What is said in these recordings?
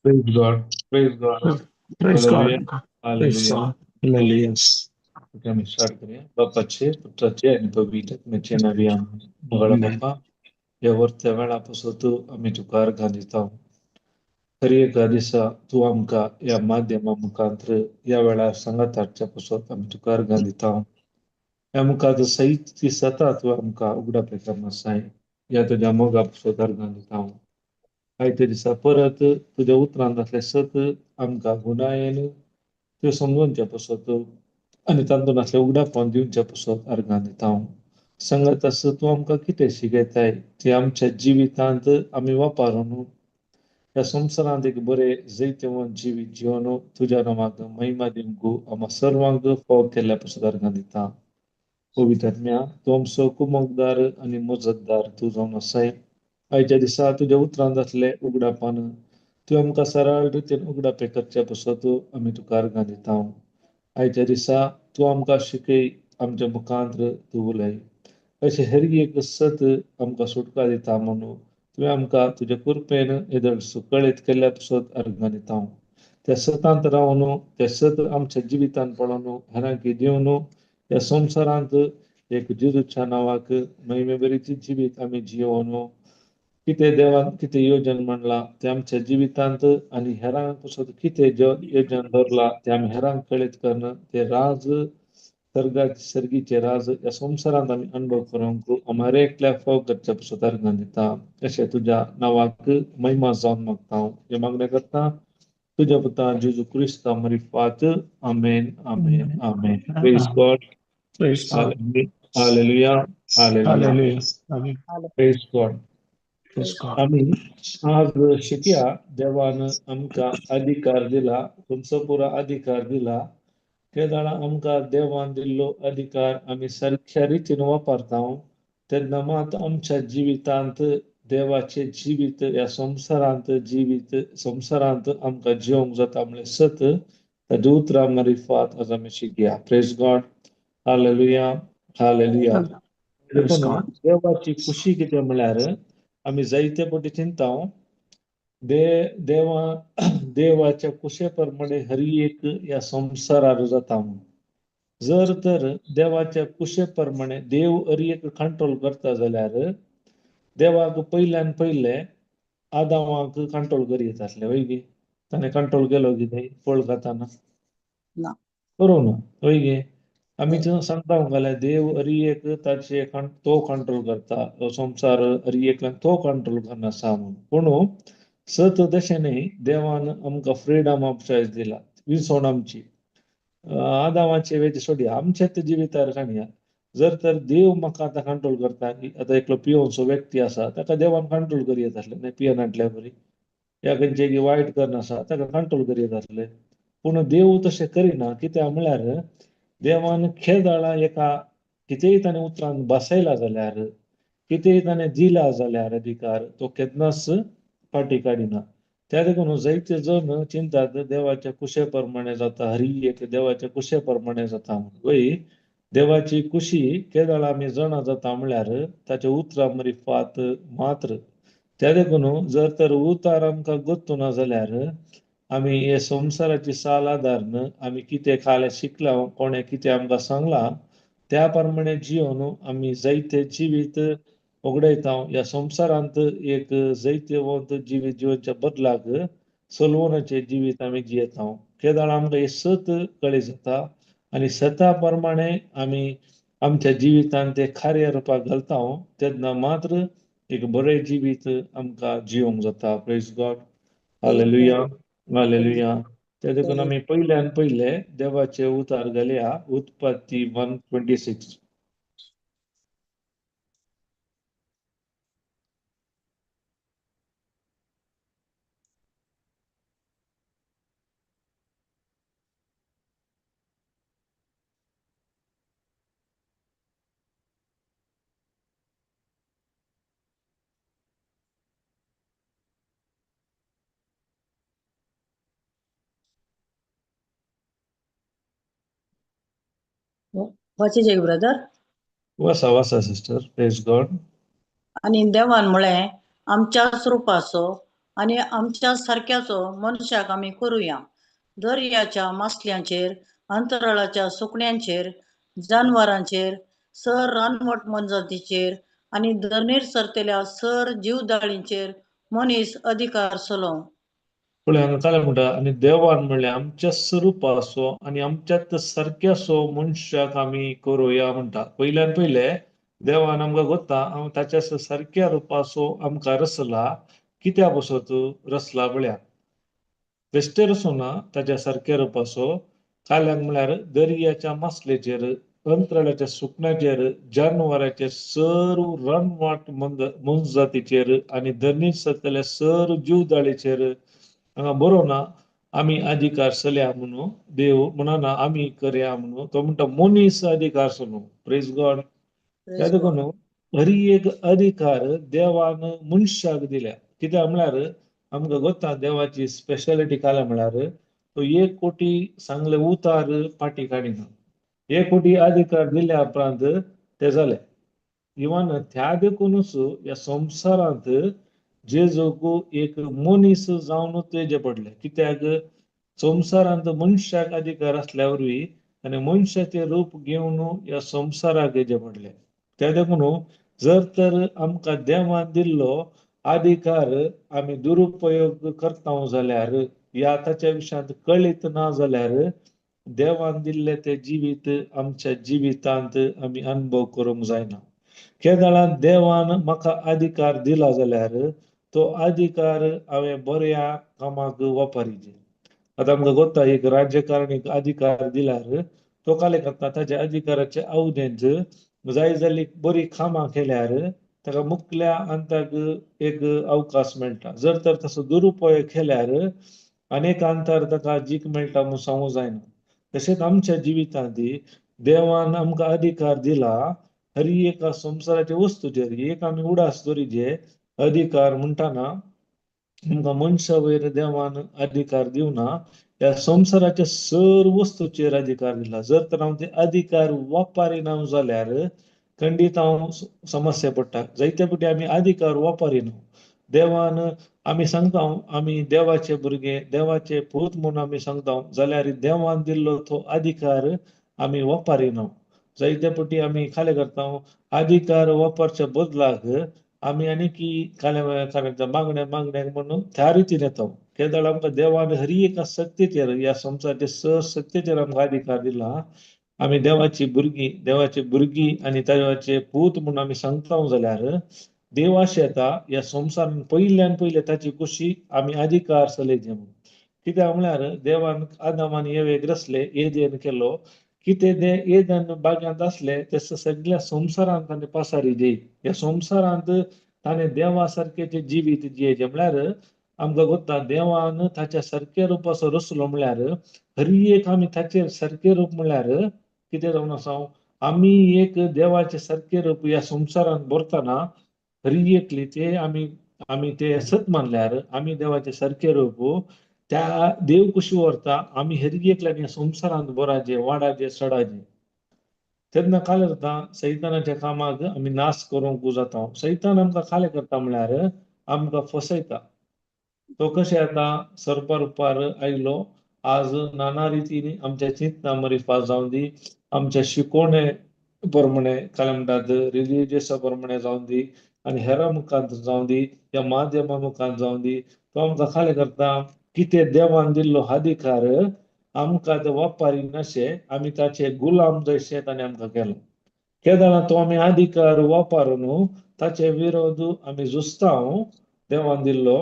Praise God. Praise God. Praise Hallelujah. God. Praise Hallelujah. God. Hallelujah. ठीक आहे, आम्ही start करूया. बाप्पाचे, पुत्राचे आणि पवित्र आत्म्याचे नावे आमेन. मंगळा Amen. बाप्पा, यावरच्या वेळापासून आम्ही तुका घालीत आहोत. खरी एका दिसा तू आमका या माध्यमा मुखांतर या वेळा सांगत आजच्या पासून आम्ही तुका घालीत आहोत. या मुखात सहित ती सतत तू आमका उघडा प्रकारना साय या तुझ्या मोगापासून घालीत आहोत. काहीतरी दिसा परत तुझ्या उतरांतले सत आमका गुणायेन त्यो समजूनच्या पासून आणि तांतून असल्या उघडापण दिवच्या पासून अर्गान दिता हांव. सांगत असं तू आमकां कितें शिकयताय ते आमच्या जिवितांत आमी वापरून या संवसारांत एक बरे जैतवंत जिवीत जिवन तुझ्या नामाक महिमा दिवंक आम्हा सर्वांक फावो केल्ल्या पासून अर्गान दिता. पवित्र आत्म्या तू आमचो कुमकदार आनी मजतदार तू जावन आसाय. आयच्या दिसा तुझ्या उतरांत असले उघडापण तू आमकां सरळ रितीन उघडापे करच्या पासून आमी तुका अर्गां दिता हांव. आयच्या दिसा तू आमकां शिकय, आमच्या मुखांतर तू उलय. अशें हेर एक सत आमकां सुटका दिता म्हणून तुवें आमकां तुज्या कृपेन येदळ सुकळीत केल्ल्या पासून अर्गां दिता हांव. त्या सतांत रावन त्या सत आमच्या जिवितांत पडोवन हेरांक दिवन या संवसारांत एक जेजूच्या नांवाक महिमे बरीची जिवीत आमी जियोन कितें देवान कितें योजन मांडला ते आमच्या जिवितांत आनी हेरांक पासून कितें योजन दवरला ते आमी हेरांक कळीत करून ते राज सर्गीचे राज या संवसारांत आमी अनुभव करूंक आम्हाला एकल्या फाव करच्या पासून अर्गां दिता. अशें तुज्या नांवाक महिमा जावन मागता हांव. हे मागणें करता तुज्या पुता जेजू क्रिस्ता मरिफात. Amen, amen, amen. Praise God. Praise God. Hallelujah, hallelujah. Hallelujah. Amen. Praise God. Praise God. आम्ही आज शिकया देवान आमकां अधिकार दिला, तुमचो पुरा अधिकार दिला. ते जाणा आमकां देवान दिल्लो अधिकार आमी सारख्या रितीन वापरता तेन्ना मात आमच्या जिवितांत देवाचे जिवीत या संवसारांत आमकां जिवंक जाता म्हणल्यार सत ताजे उतरां मारिफात आज आमी शिकया. Praise God. Hallelujah, hallelujah. Praise देखून God. देवाची खुशी कितें म्हळ्यार आमी जायते फावटी चिंता देवाच्या कुशे प्रमाणे हर एक या संवसारार जाता म्हणून. जर तर देवाच्या कुशे प्रमाणे देव हर एक कंट्रोल करता जाल्यार देवाक पयल्यान पयले आदामाक कंट्रोल करीत आसले वय गे. ताणें कंट्रोल केलो कितें फळ खाताना करूं ना वय गे. आमी सांगता जाल्यार देव हर एक ताचे तो कंट्रोल करता संवसार हर एकल्यान तो कंट्रोल करना आसा म्हणून. पूण सत तशें न्ही, देवान आमकां फ्रीडम ऑफ चॉयस दिला, विसवण आमची. आदामाचे वेचे सोडया आमच्याच जिवितार काणया जर तर देव म्हाका आतां कंट्रोल करता आतां एकलो पियोवचो व्यक्ती आसा ताका देवान कंट्रोल करीत आसले न्ही पियनांतल्या बरी या खंयचे वायट कर्ण आसा ताका कंट्रोल करीत आसले. पूण देव तशें करिना. कित्याक म्हळ्यार देवान खेदाळा एका कितेंय ताणें उतरांत बसयला जाल्यार कितेंय ताणें दिला जाल्यार अधिकार तो केन्नाच फाटी काडिना. त्या देखून जायते जण चिंतात देवाच्या कुशे प्रमाणे जाता, हर एक देवाच्या कुशे प्रमाणे जाता म्हणून. वय देवाची खुशी केदाळ आमी जाणा जाता म्हळ्यार ताच्या उतरां मारिफात मात्र. त्या देखून जर तर उतार आमकां गोत्तुना जाल्यार आमी हे संवसाराची साल आदारन आमी कितें खालें शिकला कोणें कितें आमकां सांगलां त्या प्रमाणे जिवन आमी जायते जिवीत उगडयता. या संवसारांत एक जैतवंत जिवीत जिवनच्या बदलाक सलवनाचें जिवीत आमी जियेता. केदाळ आमकां हे सत कळी जाता आनी सता प्रमाणे आमी आमच्या जिवितांत ते खाऱ्या रुपाक घालता तेन्ना मात्र एक बरें जिवीत आमकां जिवंक जाता. Praise God. Hallelujah, hallelujah. ते देखून आमी पयल्यान पयले देवाचे उतार घालया. उत्पत्ती 1:26. वाचीचे ब्रदर. वाचा वाचा सिस्टर. Praise God. आणि देवान म्हळें, आमच्या स्वरुपाचो आणि आमच्या सारक्याचो मनशाक आमी करुया, दर्याच्या मासल्यांचेर, अंतराळाच्या सुकण्यांचेर, जानवरांचेर, सर रानवट मनजातीचेर आणि धरणीर सरतेल्या सर जीवदाळींचेर मनीस अधिकार चलोवंक. पळय हांगा काय म्हणटा, आनी देवान म्हणलें आमच्या स्वरुपाचो आनी आमच्याच सारक्याचो मनशाक आमी करुया म्हणटा. पयल्यान पयले देवान आमकां कोत्ता ताच्या सारक्या रुपाचो आमकां रचला. कित्या पासत रचला पळया. बेश्टे रचोना ताच्या सारक्या रुपाचो. काल्यांक म्हळ्यार दर्याच्या मासलेचेर, अंतराळाच्या सुकण्याचेर, जानवरांचेर, सर रानवाट मनजातीचेर आनी धरणीर सरतल्या सर जीवदाळीचेर हांगा बरोवना आमी अधिकार चल्या म्हणून. देव म्हणना आमी करया म्हणून. तो म्हणटा मनीस अधिकार चलोवंक. Praise God. त्या देखून हर एक अधिकार देवान मनशाक दिल्या. कित्याक म्हळ्यार आमकां कोत्ता देवाची स्पेशालिटी काय म्हळ्यार तो 1 कोटी सांगले उतार फाटी काडिना. 1 कोटी अधिकार दिल्या उपरांत ते जाले. इवन त्या देखूनच ह्या संवसारांत जेजूक एक मनीस जावन तेजे पडले. कित्याक संवसारांत मनशाक अधिकार असल्या वरवीं आनी मनशाचें रूप घेवन ह्या संवसाराक हेजे पडले. त्या देखून जर तर आमकां देवान दिल्लो अधिकार आमी दुरुपयोग करता जाल्यार या ताच्या विशयांत कळीत ना जाल्यार देवान दिल्ले ते जिवीत आमच्या जिवितांत आमी अनुभव करूंक जायना. केदाळांत देवान म्हाका अधिकार दिला जाल्यार तो अधिकार हांवें बऱ्या कामाक वापरचे. आतां आमकां कोत्ता एक राज्यकारणीक अधिकार दिल्यार तो काले करता ताच्या अधिकाराच्या अवधेंत जाय जाल्ली बरी कामां केल्यार ताका मुखल्या अंताक एक अवकाश मेळटा. जर तर तसो दुरुपयोग केल्यार अनेक अंतर ताका जीक मेळटा म्हूण सांगूंक जायना. तशेंच आमच्या जिवितांत देवान आमकां अधिकार दिला हर एका संवसाराच्या वस्तूचेर. एक आमी उडास धरीचे अधिकार म्हणटाना आमकां मनशा वयर देवान अधिकार दिवना. ह्या संवसाराच्या सर वस्तूचेर अधिकार दिला. जर तर हांव ते अधिकार वापरिना जाल्यार खंडीत हांव समस्या पडटा. जायते फावटी आमी अधिकार वापरिना. देवान आमी सांगता आमी देवाचे भुरगे, देवाचे पूत म्हणून आमी सांगता जाल्यार देवान दिल्लो तो अधिकार आमी वापरिना. जायते फावटी आमी काले करता अधिकार वापरच्या बदलाक आमी आनीकी काले मागण्या म्हणून त्या रितीन येता. केदाळ आमकां देवान हर एका सत्तेचेर ह्या संवसाराच्या सत्तेचेर आमकां अधिकार दिला. आमी देवाची भुरगीं आनी देवाचे पूत म्हणून आमी सांगता जाल्यार देव अशें येता ह्या संवसारान पयल्यान पयले ताची कुशी आमी अधिकार चलयचे म्हणून. कित्याक म्हळ्यार देवान आदम आनी येवेक रचले, एदेन केलो. कितें ते एदेन बाग्यांत आसले ते सगळ्या संवसारांत ताणें पासारी दे. ह्या संवसारांत ताणें देवा सारकेचें जिवीत जियेचें. म्हळ्यार आमकां कोत्ता देवान ताच्या सारक्या रुपाचो रचलो म्हळ्यार हर एक आमी ताचेर सारके रूप म्हळ्यार कितें जावन आसा आमी एक देवाचे सारके रूप ह्या संवसारांत भरतना हर एकली ते आमी ते सत मानल्यार आमी देवाचे सारके रूप त्या देव कशी व्हरता आमी हर एकल्यान ह्या संवसारांत बराचे, वाडाचे, सडाचे. तेन्ना काले जाता सैतानाच्या कामाक आमी नाश करूंक जाता. सैतान आमकां काले करता म्हळ्यार आमकां फसयता. तो कशें येता सर्पा रुपार आयलो. आज नाना रितीन आमच्या चिंतना मरिफा जावन दी, आमच्या शिकोवणे प्रमाणे काय म्हणटात रिलिजियसा प्रमाणे जावन दी आनी हेरां मुखांत जावन दी, ह्या माध्यमा मुखांत जावन दी. तो आमकां काले करता कितें देवान दिल्लो अधिकार आमकां ते वापारी नशे आमी ताचे गुलाम जशे ताणें आमकां केलो केदारां तो आमी अधिकार वापरून ताचे विरोध आमी झुजतां देवान दिल्लो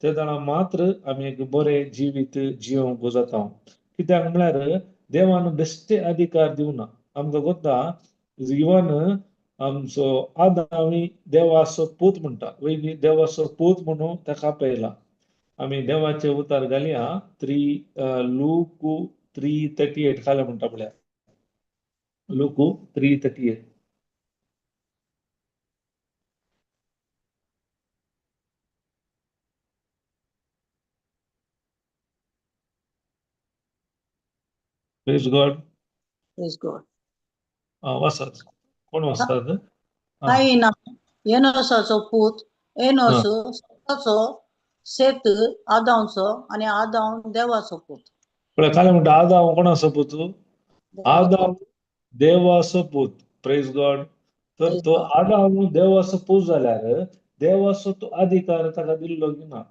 तेदाणां मात्र आमी एक बरें जिवीत जियोंक जाता कित्याक म्हळ्यार देवान बेश्टे अधिकार दिवना आमकां कोत्ता इवन आमचो आदामी देवाचो पूत म्हणटा वयली देवाचो पूत म्हणून ताका आपयला आमी देवाचे उतार घालया लूक 3:38 खाला म्हणटा पळय look 3:38 praise God Praise God. वाचत कोण वाचतात कायीन एनोसाचो पूत एनोस सताचो सेत आदावचो आणि आदाव देवाचो पूत पळय खाले म्हणटा आदाम कोणाचो पूत आदाम देवाचो पूत प्रेज गॉड तर Praise तो God. आदाम देवाचो पूत जाल्यार देवाचो तो अधिकार ताका दिल्लो की ना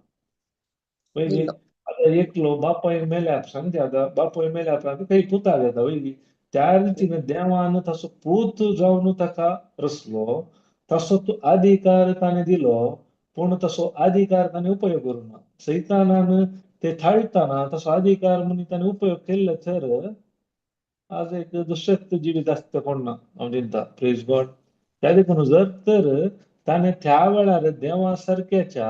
वयली दिल्लो. आता एकलो बापाय मेल्या सांगते आता बापाय मेल्या उपरांत काही पुता घेता वयली त्या रितीन देवान तसो पूत जावन ताका रचलो तसो तो अधिकार ताणें दिलो पूण तसो अधिकार ताणें उपयोग करूना सैतानान ते थाळताना तसो अधिकार म्हणून ताणें उपयोग केल्लो तर आज एक दुसरें जिवीत आसता कोण ना हांव चिंता प्रेज गॉड त्या देखून जर तर ताणें त्या वेळार देवा सारक्याच्या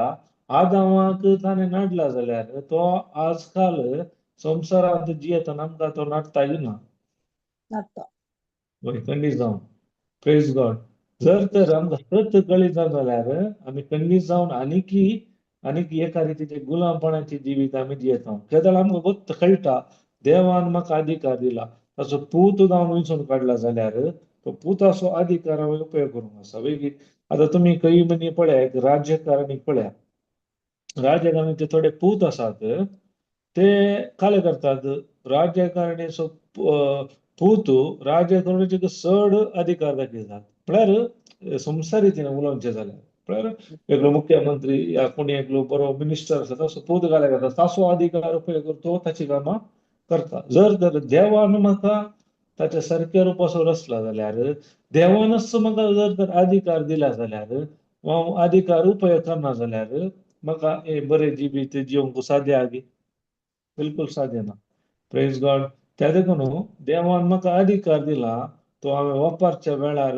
आदामाक ताणें नाडला जाल्यार तो आजकाल संवसारांत जियेतना आमकां तो नाडटा ना नाडटा. खंडीत जावन प्रेज गॉड जर तर आमकां सत कळिता जाल्यार आमी खंडीत जावन आनीक एका रितीचे गुलामपणाचे जिवीत आमी जियेता केदार आमकां गोत्त कळटा देवान म्हाका अधिकार दिला ताचो पूत जावन वयसून काडला जाल्यार तो पुताचो अधिकार हांवें उपयोग करूंक आसा वेगळी आतां तुमी खंय मनी पळया एक राज्यकारणीक पळया राजकारणाचे थोडे पूत आसात ते काले करतात राजकारणीचो पूत राजकारणीचे चड अधिकार दाखयतात म्हळ्यार संवसार रितीन उलोवचें जाल्यार म्हळ्यार एकलो मुख्यमंत्री या कोणी एकलो बरो मिनिस्टर आसा तसो पूत घाले करता ताचो अधिकार उपयोग करतो ताची कामां करता जर तर देवान म्हाका ताच्या सारक्या रुपाचो रचला जाल्यार देवानच म्हाका जर तर अधिकार दिला जाल्यार हांव अधिकार उपयोग करना जाल्यार म्हाका हें बरें जिवीत जियोंक साध्य आहा बिलकुल साध्य ना प्रेज गॉड त्या देखून देवान म्हाका अधिकार दिला तो हांवें वापरच्या वेळार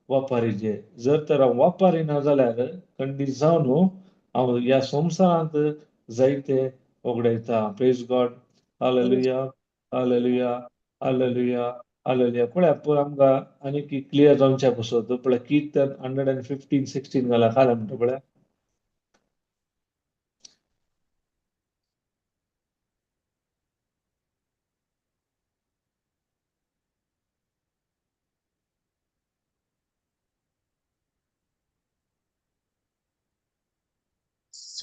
वापरीचे जर तर हांव वापरिना जाल्यार खंडीत जावन हांव ह्या संवसारांत जायते वगडयता praise God hallelujah hallelujah hallelujah hallelujah पळया पूण आमकां आनीक क्लियर जावचे पसत पळय कीर्तन 115:16 घाला खाला म्हणटा पळय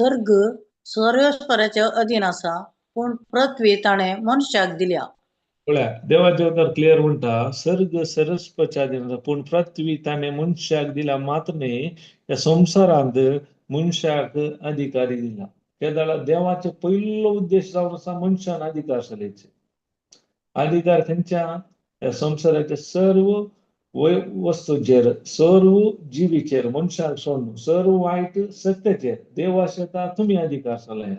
सर्ग सर्वेस्पराच्या अधीन आसा पूण पृथ्वी ताणें मनशाक दिल्या पळया देवाचे उतर क्लियर म्हणटा सर्ग सरस्वच्या दिना पूण पृथ्वी ताणें मनशाक दिला मात्र न्ही या संवसारांत मनशाक अधिकारी दिला त्या देवाचे पयलो उद्देश जावन आसा मनशान अधिकार चलयचे अधिकार खंयच्या या संवसाराच्या सर्व वस्तूचेर सर्व जिवीचेर मनशाक सोडून सर्व वायट सत्तेचेर देव आशेता तुमी अधिकार चलया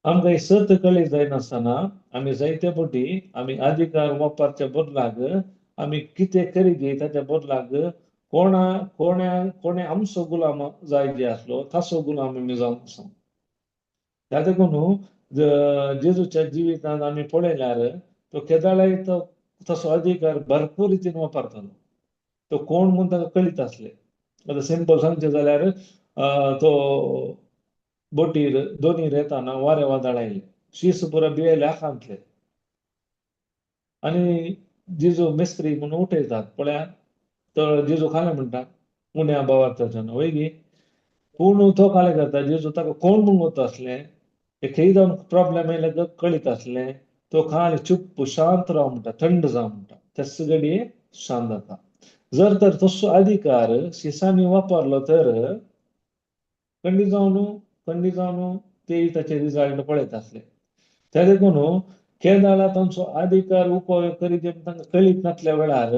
आमकां सत कळी जायनासतना आमी जायते फावटी आमी अधिकार वापरच्या बदलाक आमी कितें करीत ताच्या बदलाक कोणे आमचो गुलाम जाय आसलो ताचो गुलाम आमी जावंक आसा त्या देखून जेजूच्या जिवितांत आमी पळयल्यार तो केदाळाय तो तसो अधिकार भरपूर रितीन वापरतालो तो कोण म्हूण ताका कळीत आसले आतां सिंपल सांगचें जाल्यार तो बोटीर दोनीर येताना वारें वादळ आयलें शीस पुरो भियेले आखांतले आनी जेजू मेस्त्री म्हणून उठयतात पळया तो जेजू खाले म्हणटा उण्या भावार्थाच्यान वयगी पूण तो काले करता जेजू ताका कोण म्हणून वता आसलें हे खंय जावन प्रॉब्लेम आयले कळीत आसलें तो खाले चुप्प शांत राव म्हणटा थंड जाव म्हणटा तेच घडये शांत जाता जर तर तसो अधिकार शिसांनी वापरलो तर खंडीत जावन ते ताचे रिजल्ट पळयत आसले त्या देखून केदाला तांचो अधिकार उपयोग करीत जेन्ना तांकां कळीत नासल्या वेळार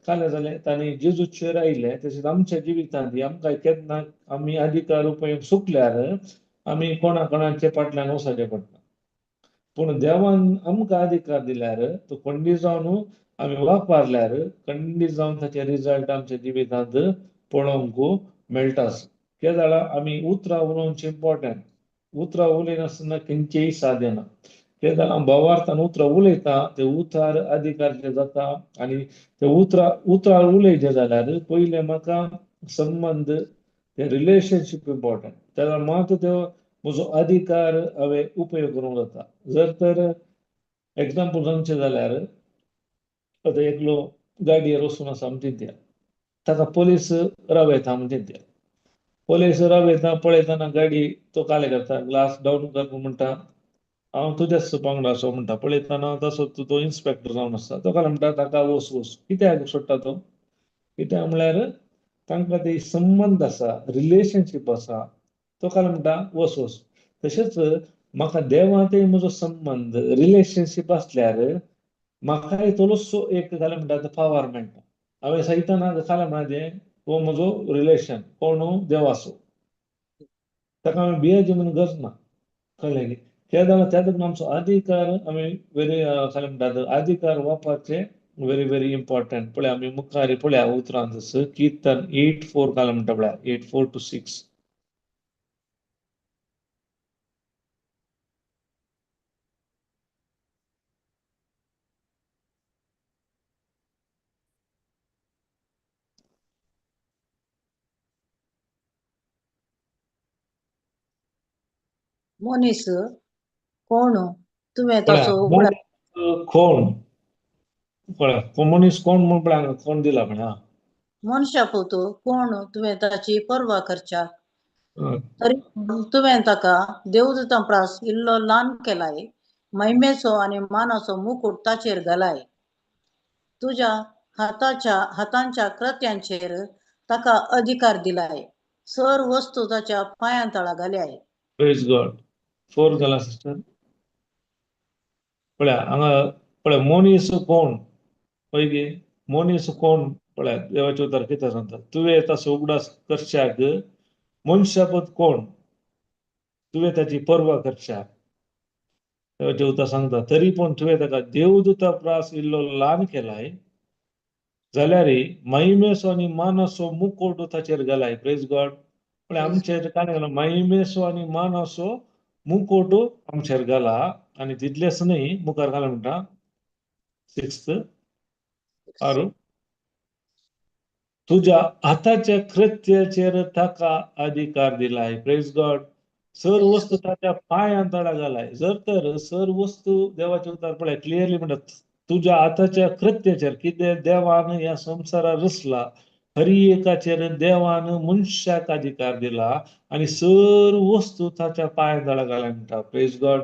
काले जालें तांणी जेजूचेर आयले तशेंच आमच्या जिवितांत आमकां केन्ना आमी अधिकार उपयोग सुटल्यार आमी कोणाचे फाटल्यान वचचें पडटा पूण देवान आमकां अधिकार दिल्यार तो खंडीत जावन आमी वापरल्यार खंडीत जावन ताचे रिजल्ट आमच्या जिवितांत पळोवंक मेळटाच केदाळा आमी उतरां उलोवची इम्पॉर्टंट उतरां उलयनासतना खंयचेय सादेना केदाळा भावार्थान उतरां उलयता ते उतार अधिकारचे जाता आनी ते उतरां उलयचे जाल्यार पयलें म्हाका संबंध ते रिलेशनशीप इम्पॉर्टंट तेका मात तो म्हजो अधिकार हांवें उपयोग करूंक जाता जर तर एग्जाम्पल सांगचें जाल्यार आतां एकलो गाडयेर वचून आसा म्हणटा ताका पुलीस रावयता म्हणटा पुलीस रावयता पळयतना गाडी तो काले करता ग्लास डावन कर म्हणटा हांव तुज्याच वांगडा असो म्हणटा पळयतना तसो तो इन्स्पेक्टर जावन आसता तो काले म्हणटा ताका वच कित्याक सोडटा तो कित्याक म्हळ्यार तांकां ते संबंध आसा रिलेशनशीप आसा तो काले म्हणटा वच तशेंच म्हाका देवांतय म्हजो संबंध रिलेशनशीप आसल्यार म्हाका इतलोसो एक जालें म्हणटा पावर मेळटा हांवें सैतानाक काले म्हळें हो म्हजो रिलेशन कोण देवाचो ताका हांवें भियेचें म्हणून गरज ना कळ्ळें न्ही त्या खातीर आमचो अधिकार आमी वेरी काले म्हणटात अधिकार वापरचे व्हेरी व्हेरी इम्पॉर्टंट पळय आमी मुखार पळया उतरांत कीर्तन 8:4 काले म्हणटा पळया 8:4 to 6 मनीस कोण तुवें पळया ताचो उगडास मनीस कोण पळया मनीस कोण म्हूण पळया कोण दिला पळया मनशा पोतू कोण तुवें ताची पर्वा करच्या हं. तरी तुवें ताका देवदूतां प्रास इल्लो ल्हान केलाय महिमेचो आनी मानाचो मुकुट ताचेर घालाय तुज्या हातांच्या कृत्यांचेर ताका अधिकार दिलाय सर वस्तू ताच्या पांयां तळा घाल्याय प्रेज गॉड 4 जाला सिस्टर पळया हांगा पळय मनीस कोण पळय मनीस कोण पळया देवाचे उतर कितें सांगता तुवें ताचो उगडास करच्याक मनशापद कोण तुवें ताची पर्वा करच्याक देवाचे उतर सांगता तरी पूण तुवें ताका देवदूता प्रास इल्लो ल्हान केलाय जाल्यार महिमेचो आनी मानाचो मुकुट ताचेर घालाय प्रेज गॉड पळय आमचेर काय घाला महिमेचो आनी मानाचो मुकुट आमचेर घाला आनी तितलेंच न्हय मुखार घाला म्हणटा 6th आरू तुज्या हाताच्या कृत्याचेर ताका अधिकार दिलाय प्रेज गॉड सर वस्तू ताच्या पांयां तळा घालाय जर तर सर वस्तू देवाचे उतार पळय क्लियरली म्हणटात तुज्या हाताच्या कृत्याचेर कितें देवान ह्या संवसारार रचला हरी एकाचेर देवान मनशाक अधिकार दिला आनी सर वस्तू ताच्या पांयां तळा घालाय म्हणटा प्रेज गॉड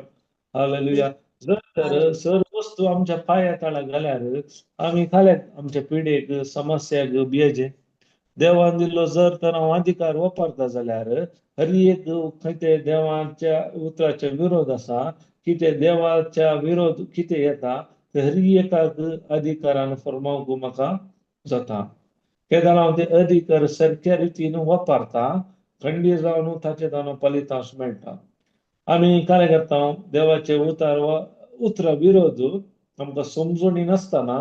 हालेलुया जर तर सर वस्तू आमच्या पांयां तळा घाल्यार आमी खाल्यात आमच्या पिडेक समस्याक भियेचे देवान दिल्लो जर तर हांव अधिकार वापरता जाल्यार हरी एक खंय ते देवाच्या उतराचे विरोध आसा कितें देवाच्या विरोध कितें येता ते हरी एकाक अधिकारान फर्मावंक म्हाका जाता केदार हांव ते अधिकार सारक्या रितीन वापरता खंडीत जावन ताचे दानो फलितांश मेळटा आमी काय करता देवाचे उतरा विरोध आमकां समजून नासतना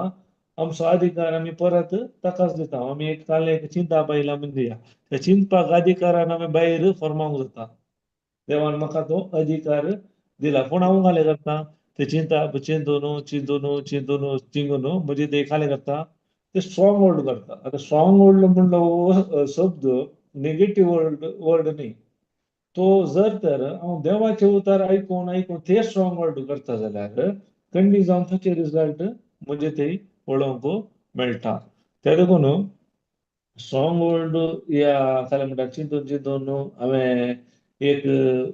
आमचो अधिकार आमी परत ताकाच दिता आमी एक काले चिंता बायला म्हणया त्या चिंतपाक अधिकारान आमी भायर फर्मावंक जाता देवान म्हाका तो अधिकार दिला पूण हांव काले करता ते चिंतून म्हणजे ते काले करता ते स्ट्रॉंग होल्ड करता आतां स्ट्रॉंग होल्ड म्हणलो शब्द नेगेटिव्ह वर्ड न्ही तो जर तर हांव देवाचे उतार आयकून ते स्ट्रॉंग होल्ड करता जाल्यार खंडीत जावन ताचे रिजल्ट म्हणजे ते पळोवंक मेळटा त्या देखून स्ट्रॉंग होल्ड या काय म्हणटा चिंतून हांवें एक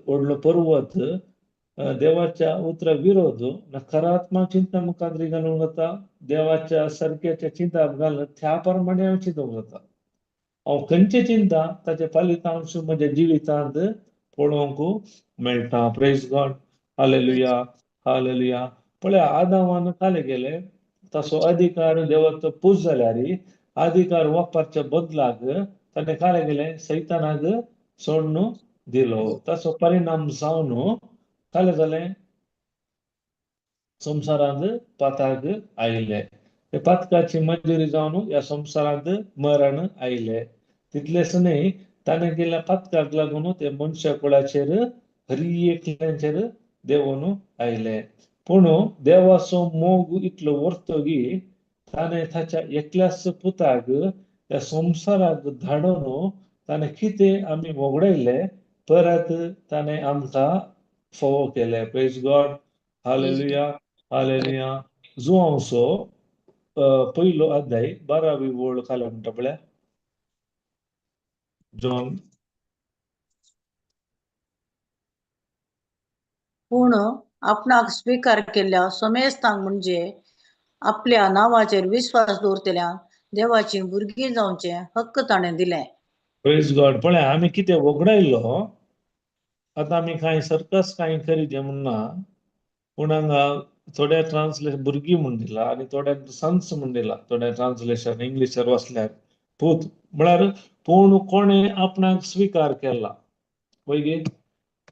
व्हडलो पर्वत देवाच्या उतरा विरोध नकारात्मक चिंता मुखार घालूंक जाता देवाच्या सारक्याच्या चिंता घालून त्या प्रमाणे हांव चिंतूंक जाता हांव खंयचे चिंता ताचे फलितांश म्हज्या जिवितांत पळोवंक मेळटा प्रेज गॉड हालेलुया हालेलुया पळया आदामान काले गेले तसो अधिकार देवाचो पूज जाल्यार अधिकार वापरच्या बदलाक ताणें काले गेले सैतानाक सोडून दिलो तसो परिणाम जावन काले जालें संसारांत पाताक आयले ते पातकाची मंजुरी जावन ह्या संसारांत मरण आयले तितलेंच न्ही ताणें केल्या पातकाक लागून ते मनशा कुळाचेर खरी एकल्यांचेर देंवन आयले पूण देवाचो मोग इतलो वर्तगी ताणें ताच्या एकल्याच पुताक त्या संसाराक धाडून ताणें कितें आमी वगडयले परत ताणें आमकां फोव केले प्रेज गॉड हालेलुया हालेलुया जुआंवचो पयलो अध्याय 12वी ओळ काले म्हणटा पळय जॉन पूण आपणाक स्वीकार केल्ल्या समेस्तांक म्हणजे आपल्या नांवाचेर विश्वास दवरतल्यांक देवाची भुरगीं जावचे हक्क ताणें दिले प्रेज गॉड पळय आमी कितें वगडायलो आतां आमी कांय सर्कस कांय करीत म्हणना पूण हांगा थोड्या ट्रान्सलेशन भुरगीं म्हूण दिला आनी थोड्यांक सन्स म्हूण दिला थोड्या ट्रान्सलेशन इंग्लिशार वाचल्यार पूत म्हळ्यार पूण कोणें आपणाक स्वीकार केला पळय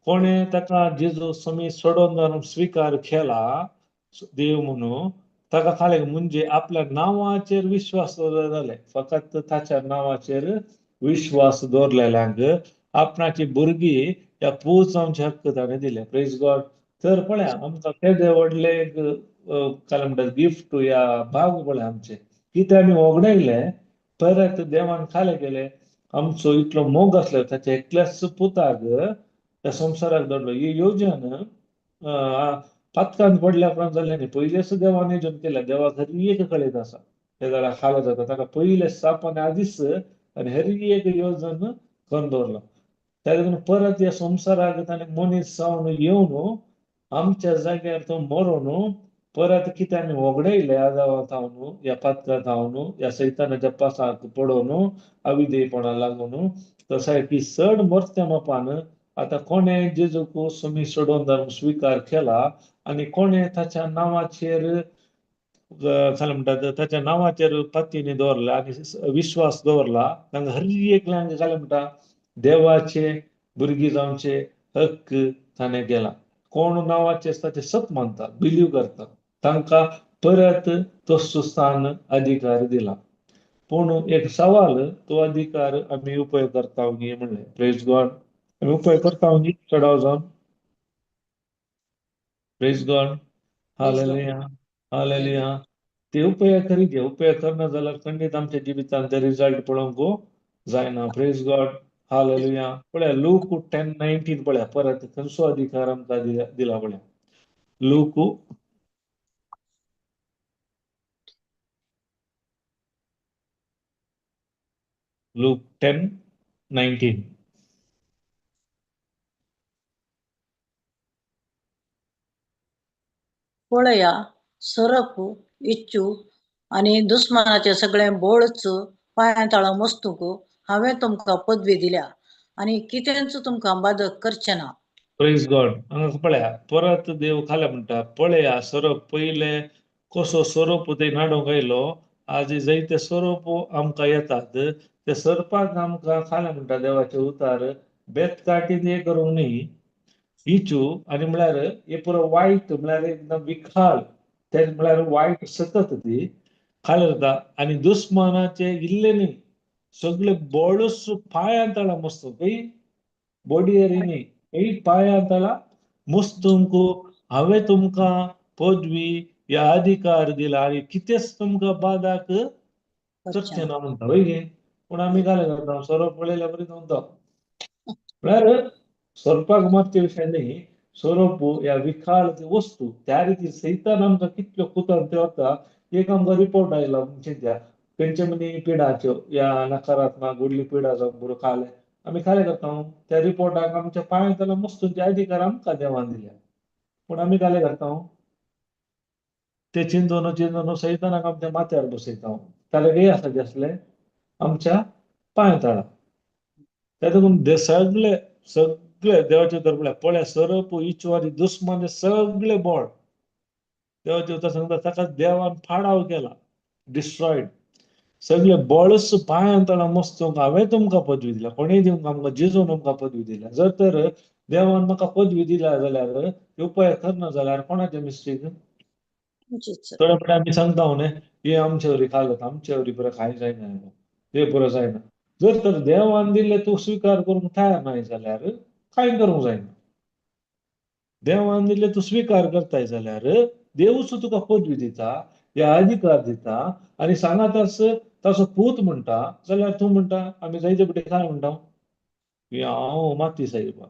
कोणें ताका जेजू समी सोडून जावन स्वीकार केला देव म्हणून ताका काले म्हणजे आपल्या नांवाचेर विश्वास दवरले जालें फकत ताच्या नांवाचेर विश्वास दवरलेल्यांक आपणाची भुरगीं ह्या पूत जावचे हक्क ताणें दिले प्रेज गॉड तर पळया आमकां केदे व्हडले काले म्हणटात गिफ्ट या भाग पळय आमचे कितें आमी वगडायले परत देवान काले केले आमचो इतलो मोग आसलो ताच्या एकल्याच पुताक त्या संसाराक धाडलो ही येवजण पातकांत पडल्या उपरांत जाल्लें न्ही पयलेच देवान येवजण केल्या देवा खरी एक कळीत आसा ते जाल्यार खाला जाता ताका पयले सापान आदींच आनी हरी एक येवजण करून दवरला त्या लागून परत ह्या संसाराक ताणें मनीस जावन येवन आमच्या जाग्यार तो मरून परत कितें आमी वगडयले आदावात हांवन ह्या पातकांत हांवन ह्या सैतानाच्या पासाक पडोवन अविधेयपणा लागून तो सारकी चड मरत्या मापान आतां कोणें जेजूक समी सोडून जावन स्वीकार केला आनी कोणें ताच्या नांवाचेर काय म्हणटात ताच्या नांवाचेर पातींनी दवरला आनी विश्वास दवरला तांकां हर एकल्यांक काय म्हणटा देवाचे भुरगीं जावचे हक्क ताणें केला कोण नांवाचे आसता ते सत मानता बिलीव करता तांकां परत तसो स्थान अधिकार दिला पूण एक सवाल तो अधिकार आमी उपयोग करता म्हणलें प्रेज गॉड आमी उपयोग करता चडाव जावन प्रेज गॉड हालेलुया हालेलुया ते उपयोग करीत उपयोग करना जाल्यार खंडीत आमच्या जिवितांत ते रिजल्ट पळोवंक जायना प्रेज गॉड हालेलुया पळया लूक 10:19 पळया परत खंयचो अधिकार आमकां दिला पळया लूक लूक 10:19 पळया सरप इच्छु आनी दुस्मनाचे सगळे बोळच पांया मस्तूक हांवें तुमकां पदवी दिल्या आनी कितेंच तुमकां बाधक करचें ना प्रेज गॉड हांगा पळया परत देव खाल्या म्हणटा पळया सरप पयले कसो स्वरूप ते नाडूंक आयलो आज जायते स्वरूप आमकां येतात ते सरपाक आमकां खाल्या म्हणटा देवाचे उतार बेतकाटी ते करूंक न्ही इचू आनी म्हळ्यार हे पुरो वायट म्हळ्यार एकदम विखाळ ते म्हळ्यार वायट सतत ती खाले जाता आनी दुस्मनाचे इल्ले न्ही सगळे बोळस पांयां तळा मस्त काही बॉडी एरी न्ही पांयां तळा मस्तूंक हांवें तुमकां पदवी या अधिकार दिला आनी कितेंच तुमकां बादाक करचें ना म्हणटा वय पूण आमी काय करता सोरो पळयल्या बरी नव्हता म्हळ्यार सोरपाक मातचे विशय न्ही सोरोप ह्या विखाळ वस्तू त्या रितीन सैतान आमकां कितल्यो कुतान ते वता एक आमकां रिपोर्ट आयला म्हणजे खंयचे मनी पिडाच्यो या नकारात्मक व्हडली पिडा जावंक बरो खाले आमी काय करता त्या रिपोर्टाक आमच्या पांयां तळा मस्तूंचे अधिकार आमकां देवान दिल्या पूण आमी काय करता ते चिंतून सैतानाक आमच्या माथ्यार बसयता ताल्यार हे आसा जे असले आमच्या पांया तळा त्या लागून सगळे सगळे देवाचे तर पळय सरप इच्छु आनी दुस्मान सगळे बोळ देवाचे उतर सांगता ताका देवान फाडाव केला, डिस्ट्रॉयड. सगळे बळस पांयां तळा मस्तोंक हांवें तुमकां पदवी दिल्या, कोणेय दिवंक आमकां जेजून आमकां पदवी दिल्या. जर तर देवान म्हाका पदवी दिल्या जाल्यार ती उपयोग करना जाल्यार कोणाचें मिस्टेक? तुमचीच. थोड्या फावटी आमी सांगता न्ही, हे आमचे वरी खालत, आमचे वरी पुरो कांय जायना, हे पुरो जायना. जर तर देवान दिल्ले तूं स्वीकार करूंक तयार नाही जाल्यार कांय करूंक जायना. देवान दिल्ले तूं स्वीकार करताय जाल्यार देवूच तुका पदवी दिता, हे अधिकार दिता, आनी सांगा ताचो पूत म्हणटा जाल्यार तूं म्हणटा, आमी जायते फावटी काय म्हणटा, की हांव माती साहेब.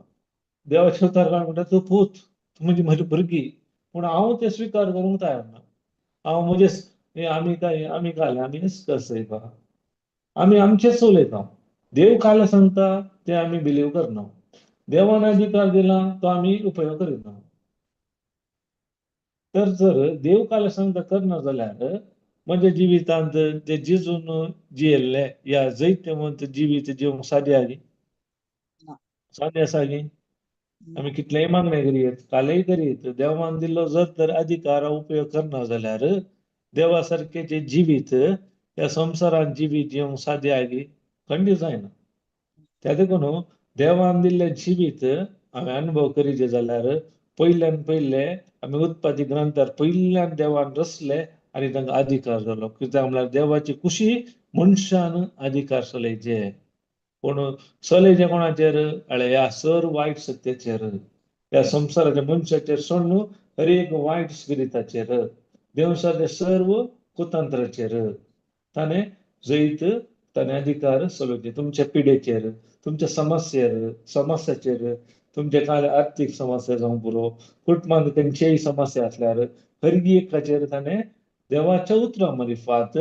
देवाचे उतर काय म्हणटा, तूं पूत, तूं म्हणजे म्हजी भुरगीं, पूण हांव तें स्वीकार करूंक तयार ना. हांव म्हजें आमी काले आमी साहेब, आमी आमचेच उलयता. देव काले सांगता ते आमी बिलीव करना. देवान अधिकार दिला तो आमी उपयोग करिना. तर जर देव काले सांगता करना जाल्यार म्हणजे जिवितांत जे जेजून जियेल्ले या जैतवंत जिवीत जिवंक सादी आली, ना. सादी आसा की आमी कितलेय मागणे करीत, कालेय करीत, देवान दिल्लो जर तर अधिकार उपयोग करना जाल्यार देवा सारखे जे जिवीत या संवसारांत जिवीत जिवंक सादी आली खंडीत जायना. त्या देखून देवान दिल्ले जिवीत हांवें अनुभव करीत जाल्यार पयल्यान पयले आमी उत्पत्ती ग्रंथार पयल्यान देवान रचले आनी तांकां अधिकार जालो. कित्याक म्हळ्यार देवाची खुशी मनशान अधिकार चलयचे. पूण चलयचे कोणाचेर? ह्या सर वायट सत्याचेर, ह्या संवसाराच्या मनशाचेर सोड न्हू, हर एक वायट स्पिरिताचेर, देवसाचे सर्व कुतंत्राचेर ताणें जैत ताणें अधिकार चलोवचे. तुमच्या पिडेचेर, तुमच्या समस्याचेर, तुमचे काय आर्थीक समस्या जावं पुरो, कुटुंबांत खंयचीय समस्या आसल्यार हर एकाचेर ताणें देवाच्या उतरां मार्फत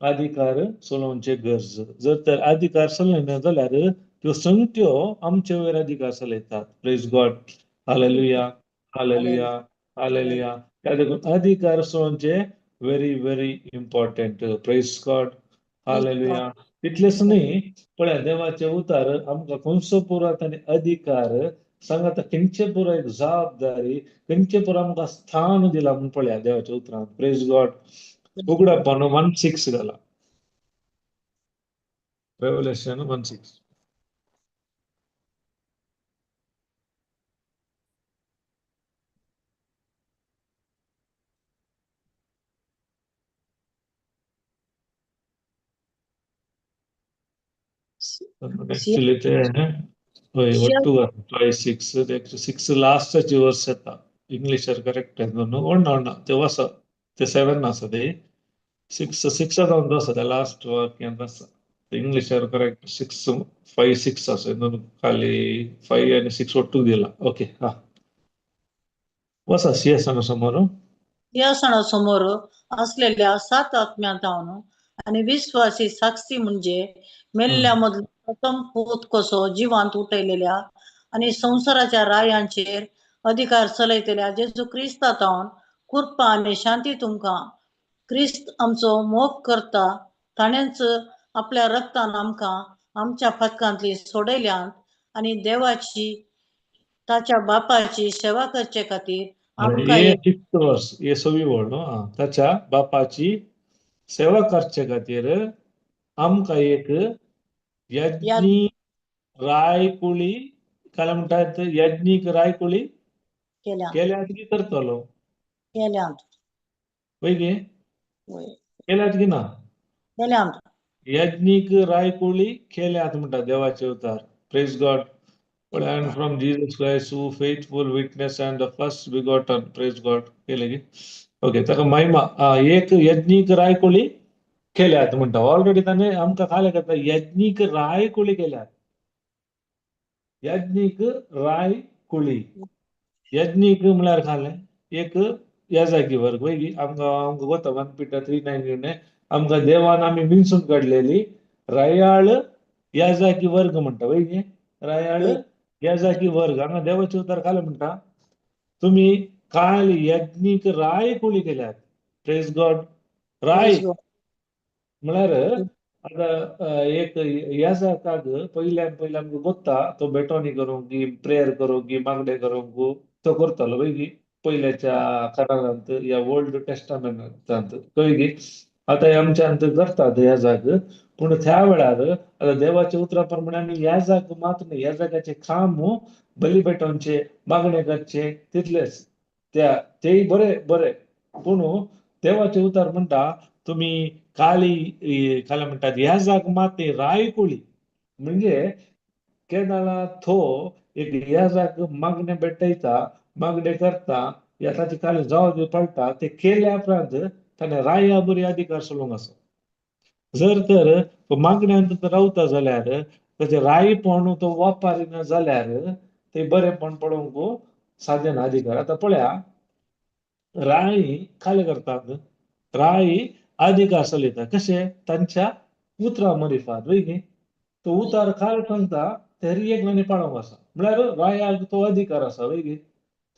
अधिकार चलोवचे गरज. जर तर अधिकार चलयना जाल्यार त्यो संगत्यो आमचे वयर अधिकार चलयतात. Praise God, hallelujah, hallelujah, hallelujah. त्या देखून अधिकार चलोवचे very very important. Praise God, hallelujah. तितलेंच न्ही, पळया देवाचे उतार आमकां खंयचो पुरो ताणें अधिकार सांगात, खंयचे पुरो एक जबाबदारी, खंयचे पुरो आमकां स्थान दिला म्हूण पळया देवाच्या उतरांत. Praise God. उगडापण 1:6 घाला. रेव्हलेशन 1:6. ऍक्च्युली ते हय ಒಟ್ಟು 5:6 लास्टची वर्स येता. इंग्लिशार करेक्ट न्हू, ओडना ते वसा ते 7 आसा ते 6 जावन आसा ते लास्ट वाक्यांत आसा. इंग्लिशार करेक्ट 5:6 आसा न्हू, खाली 5 आनी 6 ಒಟ್ಟು दिला. ओके, हा वसा सिंहासना समोर. सिंहासनासमोर असलेल्या 7 आत्म्यांतावन आणि विश्वासी साक्षी म्हणजे मेल्ल्यामधलो प्रथम पूत कसो जिवांत उठयलेल्या आणि संसाराच्या रायांचेर अधिकार चलयतल्या जेजू क्रिस्तातावन कृपा आणि शांती तुमकां. क्रिस्त आमचो मोग करता, ताणेंच आपल्या रक्तान आमकां आमच्या फाटकांतली सोडयल्यांत आणि देवाची ताच्या बापाची सेवा करचे खातीर आमकां हे एक 6th वर्स, हे 6वी ओळ न्हू. ताच्या बापाची सेवा करचे खातीर आमकां एक यज्ञी रायकुळी, काय म्हणटात, यज्ञीक रायकुळी केल्या केल्यात की करतलो? केल्यांत पळय गे, वय केल्यात की ना? केल्यांत यज्ञीक रायकुळी केल्यात म्हणटा देवाचे उतार. Praise God. And from Jesus Christ, who faithful witness and the first begotten, praise God. केले की ओके, ताका महिमा एक यज्ञीक रायकुळी केल्यात म्हणटा. ऑलरेडी ताणें आमकां काय करता, यज्ञीक रायकुळी केल्यात. यज्ञीक रायकुळी, यज्ञीक म्हळ्यार खालें एक याजाकी वर्ग. पळय की आमकां वता 1 Peter 3:9 आमकां देवान आमी विंचून काडलेली रायाळ याजाकी वर्ग म्हणटा. पळय की रायाळ याजाकी वर्ग. हांगा देवाचे उतार खाले म्हणटा, तुम्ही काल यज्ञीक रायकुळी केल्यात. Praise God. राय म्हळ्यार आता एक याजाकाक पयल्यान आमकां कोत्ता तो बेटोनी करूंक की प्रेयर करूंक की मागणे करूंक तो करतालो. पळय की पहिल्याच्या करारांत या ओल्ड टेस्टामेंटांत कळ्ळी गी आता हे आमच्या अंत करतात ह्या जाग पूण त्या वेळार आता देवाच्या उतरा प्रमाणे आमी ह्या जाग मात न्ही ह्या जाग्याचे काम बलिपेटोवचे मागणे करचे तितलेच तेय बरे बरे पूण देवाचे उतार म्हणटा तुम्ही काल म्हणटात ह्या जाग मात न्ही राय कुळी म्हणजे केदाळा थो एक ह्या जाग मागणे भेटयता मागणे करता या ताची काल जबाब पडटा ते केल्या उपरांत ताणें राया बरी अधिकार सोडूंक आसा जर तर तो मागण्यांत रावता जाल्यार ताचे रायपण तो वापरिना जाल्यार ते बरेपण पळोवंक साधन अधिकार आता पळया राय काय करतात राय अधिकार चलयता कशे तांच्या उतरा मरिफात वय तो उतार काय सांगता ते रियेक पाळोवंक आसा म्हळ्यार रायाक तो अधिकार आसा वय गे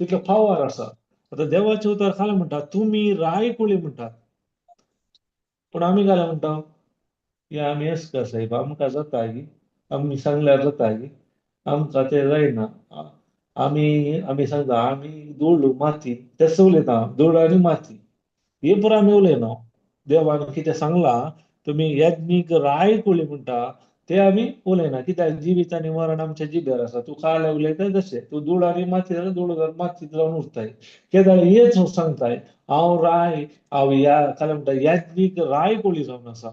तितलो फावर आसा आता देवाचे उतार काय म्हणटा तुमी राय कुळी म्हणटात पण आमी काय म्हणटा की आमी एसका साहेब आमकां जाता गी आमी सांगल्यार जाता गी आमकां ते जायना आमी सांगता आमी धूळ माती तेच उलयता हांव धूळ आनी माती हे पुरो आमी उलयना देवान कितें सांगलां तुमी यज्ञीक राय कुळी म्हणटा ते आमी उलयना कित्याक जिवीत आनी मरण आमच्या जिबेर आसा तूं काल उलयता तशें तूं धूळ आनी माती जाल्यार धूळ मातीत जावन उरताय केदाळ हेच सांगताय हांव राय हांव ह्या काय म्हणटा यज्ञीक राय कुळी जावन आसा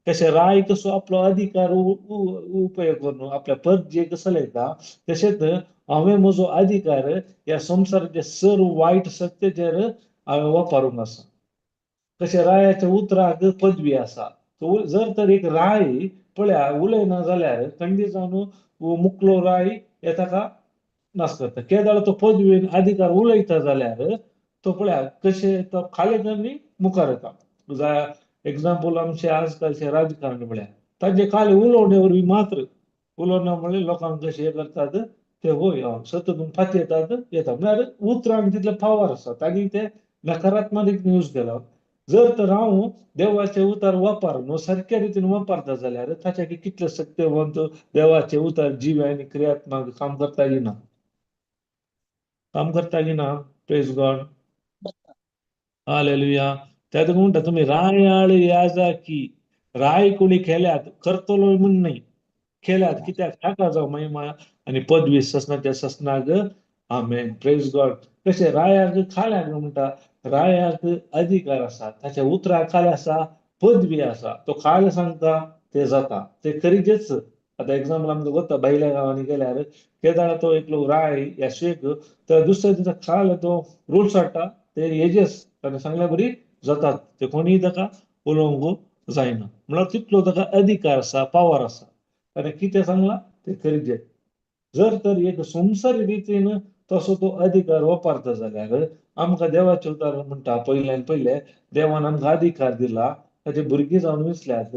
कशें राय कसो आपलो अधिकार उपयोग करून आपल्या परजेक चलयता तशेंच हांवें म्हजो अधिकार ह्या संवसाराचे सर वायट सत्तेचेर हांवें वापरूंक आसा कशें रायाच्या उतराक पदवी आसा जर तर एक राय पळया उलयना जाल्यार खंडीत जावन मुकलो राय हे ताका नाश करता केदाळ तो पदवीन अधिकार उलयता जाल्यार तो पळया कशें तो खाली आनी मुखार येता एग्जाम्पल आमचे आजकालचे राजकारणी पळया तांचे खाली उलोवणे वरवीं मात्र उलोवना म्हणल्यार लोकांक कशें करतात ते होय सतत फाटी येतात म्हळ्यार उतरांक तितले पावर आसा तांणी ते नकारात्मक यूज केला जर तर हांव देवाचे उतार वापरन सारक्या रितीन वापरता जाल्यार ताचे कितले सत्यवंत देवाचे उतार जिवे आनी क्रियात्मक काम करता की ना प्रेज गॉड हालेलुया त्यात म्हणटा तुम्ही रायाळ याजाकी राय कोणी केल्यात करतलो म्हण नाही केल्यात कित्याक ताका जावं महिमा आनी पदवी ससनाग आमेन प्रेज गॉड कशें रायाक खाल्याक म्हणटा रायाक अधिकार आसा ताच्या उतराक काय आसा पदवी आसा तो काय सांगता ते जाता ते खरीचेच आता एक्झाम्पल आमकां वता भायल्या गांवांनी गेल्यार केदाळ तो एकलो राय या शेक तर दुसऱ्या दिसा खाल तो रूल्स हाडटा ते हेजेस ताणें सांगल्या बरी जातात ते कोणीय ताका उलोवंक जायना म्हळ्यार तितलो ताका अधिकार आसा पावर आसा ताणें कितें सांगलां ते खरीचें जर तर एक संवसारी रितीन तसो तो अधिकार वापरता जाल्यार आमकां देवाचे उतार म्हणटा पयल्यान पयले देवान आमकां अधिकार दिला ताचे भुरगीं जावन विसल्यात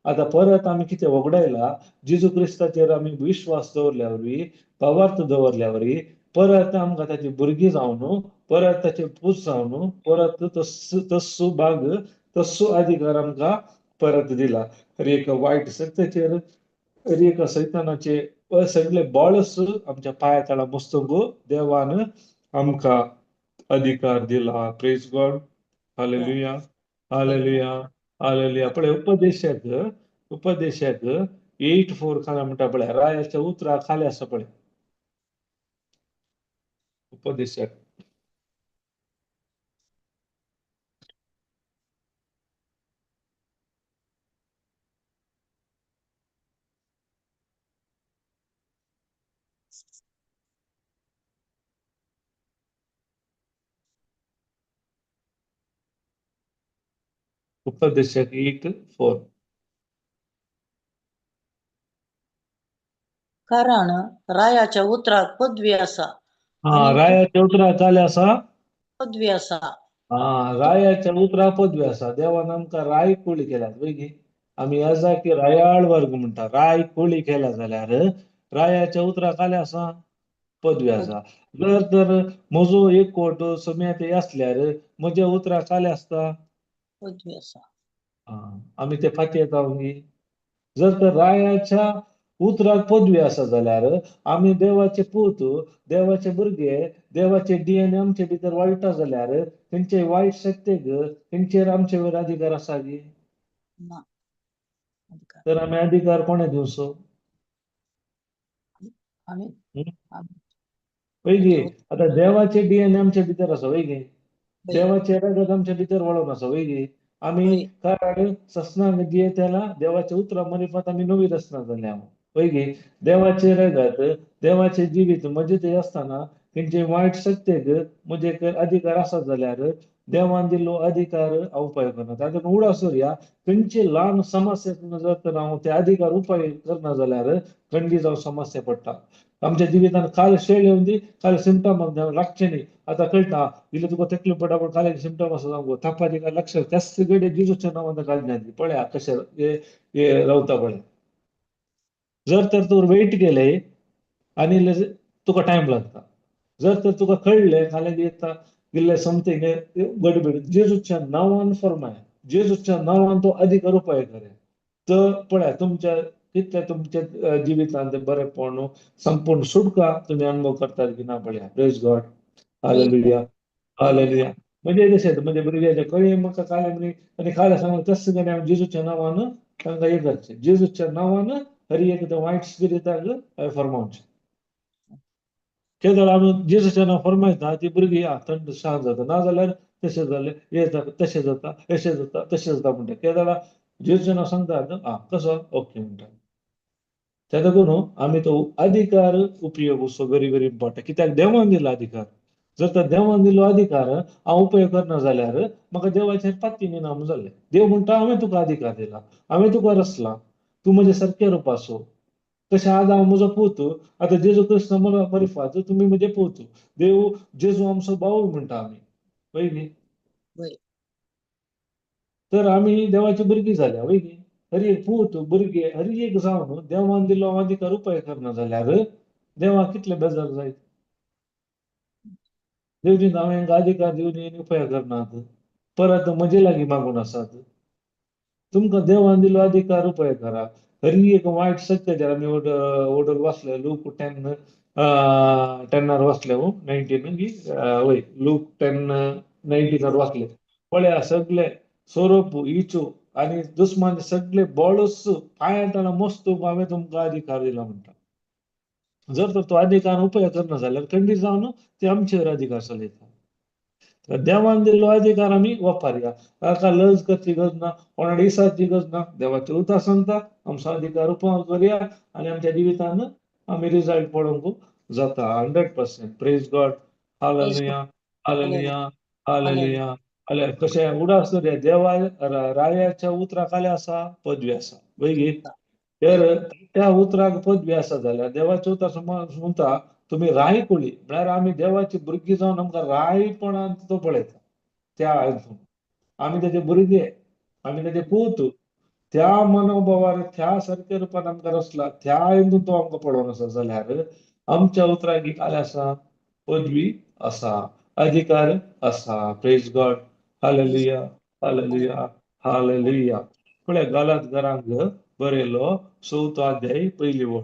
आतां परत आमी कितें वगडायला जेजू क्रिस्ताचेर आमी विश्वास दवरल्या वरवीं भावार्थ दवरल्या वरवीं परत आमकां ताची भुरगीं जावन परत ताचे पूत जावन परत तस्सो भाग तस्सो अधिकार आमकां परत दिला एक वायट सत्तेचेर एक सैतानाचे सगळे बळस आमच्या पांया तळा बसतंक देवान आमकां अधिकार दिला praise God hallelujah hallelujah hallelujah पळय उपदेशक 8:4 काय म्हणटा पळय रायाच्या उतरा खाली आसा पळय उपदेशक उपदेशक 8:4 कारण रायाच्या उतराक पदवी आसा रायाच्या उतरा खाली आसा पदवी आसा रायाच्या उतरा पदवी आसा देवान आमकां राय कोळी केल्यात वय आमी आजा की रायाळ वर्ग म्हणटा राय कोळी केल्या जाल्यार रायाच्या उतरा खाली आसा पदवी आसा जर तर म्हजो एक कोट समेत आसल्यार म्हज्या उतरा खाली आसता पदवी आसा आमी ते फाटी येता जर तर रायाच्या उतराक पदवी आसा जाल्यार आमी देवाचे पूत, देवाचे भुरगे, देवाचे डीएनए आमचे भितर वळटा जाल्यार तेंचे वायट शक्तीक तेंचेर आमचे वयर अधिकार आसा की? ना अधिकार तर आमी अधिकार कोणे दिवचो? आम्ही हं? आम्ही पळय गे, त्याच्या आता देवाचे डीएनए आमच्या भितर आसा वय गे, होय देवाचे रगत आमच्या भितर वळून आसा वय गे. आमी होय कारण ससनान दिये त्याला देवाच्या उतरा मरिफात आमी नवी रचना जाल्ले आहोत पळय गे. देवाचे रगत, देवाचे जिवीत म्हणजे ते असताना तेंचे वायट शक्तीक म्हणजे अधिकार आसा जाल्यार देवान दिल्लो अधिकार हांव उपयोग करना. तातूंत उडा सुर्या खंयचे ल्हान समस्या जर तर हांव ते अधिकार उपयोग करना जाल्यार खंडीत जावन समस्या पडटा. आमच्या जिवितांत काल शेळ येवन दी, काल सिमटम लागचे न्ही. आता कळटा इल्लो तुका तकलीफ पडटा पूण काल सिमटम आसा सांगू थापाची काय लक्षात त्याच गडे जिजूच्या नांवान काडण्यात पळया कशें हे रावता पळय. जर तर तूं वेट केले आनी तुका टायम लागता. जर तर तुका कळलें फाल्यां येता इल्लें समथींग गडबड जेजूच्या नांवान फर्माय, जेजूच्या नांवान तो अधिकार उपयोग करे. तर पळया तुमच्या कितले तुमच्या जिवितांत बरेपण संपूर्ण सुटका तुम्ही अनुभव करतात की ना पळया. Praise God. होय हालेलुया. Hallelujah hallelujah. म्हणजे तशें म्हणजे भुरग्याचे कळ्ळें म्हाका काल आनी काल सांगलें तस जाल्यार हांव जेजूच्या नांवान तांकां हे करचें. जेजूच्या नांवान हर एक वायट स्पिरिटाक फर्मावचें. केदळ आमी जेजूच्या नांवान फर्मायता ती भुरगीं थंड शांत जाता. नाजाल्यार तशें जालें हें जाता तशें जाता अशें जाता तशें जाता म्हणटा. केदळा जेजूचें नांव सांगता कसो ओके म्हणटा. तेका लागून आमी तो अधिकार उपयोग असो व्हेरी व्हेरी इम्पॉर्टंट. कित्याक देवान दिलो अधिकार. जर तर देवान दिलो अधिकार हांव उपयोग करना जाल्यार म्हाका देवाचेर पाती नाम जालें. देव म्हणटा हांवें तुका अधिकार दिला, हांवें तुका रचला, तूं म्हजे सारकें रुपाचो. तशें आज हांव म्हजो पूत, आतां जेजू क्रिस्त परिफात तुमी म्हजे पूत. देव जेजू आमचो भाऊ म्हणटा आमी वय न्ही. होय तर आमी देवाची भुरगीं जाल्या वय न्ही. हर एक पूत भुरगे हर एक जावन देवान दिलो अधिकार उपयोग करना जाल्यार देवाक कितले बेजार जायत. देवजी हांवें अधिकार दिवन उपयोग करनात, परत म्हजे लागीं मागून आसात. तुमकां देवान दिलो अधिकार उपयोग करा. हर एक वायट सत्य आमी ओडर वाचले लूक 10 10 वाचले 19 की वय लूक 10:19 वाचले. पळया सगळे सोरोप इचू आणि दुस्मान सगळे बळस पांयताना मस्त हांवें तुमकां अधिकार दिला म्हणटा. जर तर तो अधिकार उपयोग करना जाल्यार खंडीत जावन ते आमचेर अधिकार चलयता. देवान दिल्लो अधिकार आमी वापरया. ताका लज करची गरज ना, कोणाक इसाची गरज ना. देवाचे उतर सांगता आमचो अधिकार उपयोग करुया आनी आमच्या जिवितान आमी रिजल्ट पळोवंक जाता 100%. Praise God. Praise hallelujah. Hallelujah. Hallelujah hallelujah. कशें उडास रे देवा रायाच्या उतराक खाली आसा पदवी आसा वय गे. तर त्या उतराक पदवी आसा जाल्यार देवाच्या उतर म्हणता तुम्ही रायकुळी म्हळ्यार आमी देवाची भुरगीं जावन आमकां रायपणान तो पळयता. त्या हातून आमी तेजे भुरगे, आमी तेजे पूत, त्या मनोभावार त्या सारक्या रुपान आमकां रचला त्या हितून तो आमकां पळोवन आसा जाल्यार आमच्या उतराक काय आसा पदवी आसा, अधिकार आसा. Praise God. Praise hallelujah. Hallelujah. Hallelujah. पळय गलातकारांक बरयलो 4थो अध्याय पहिली ओळ.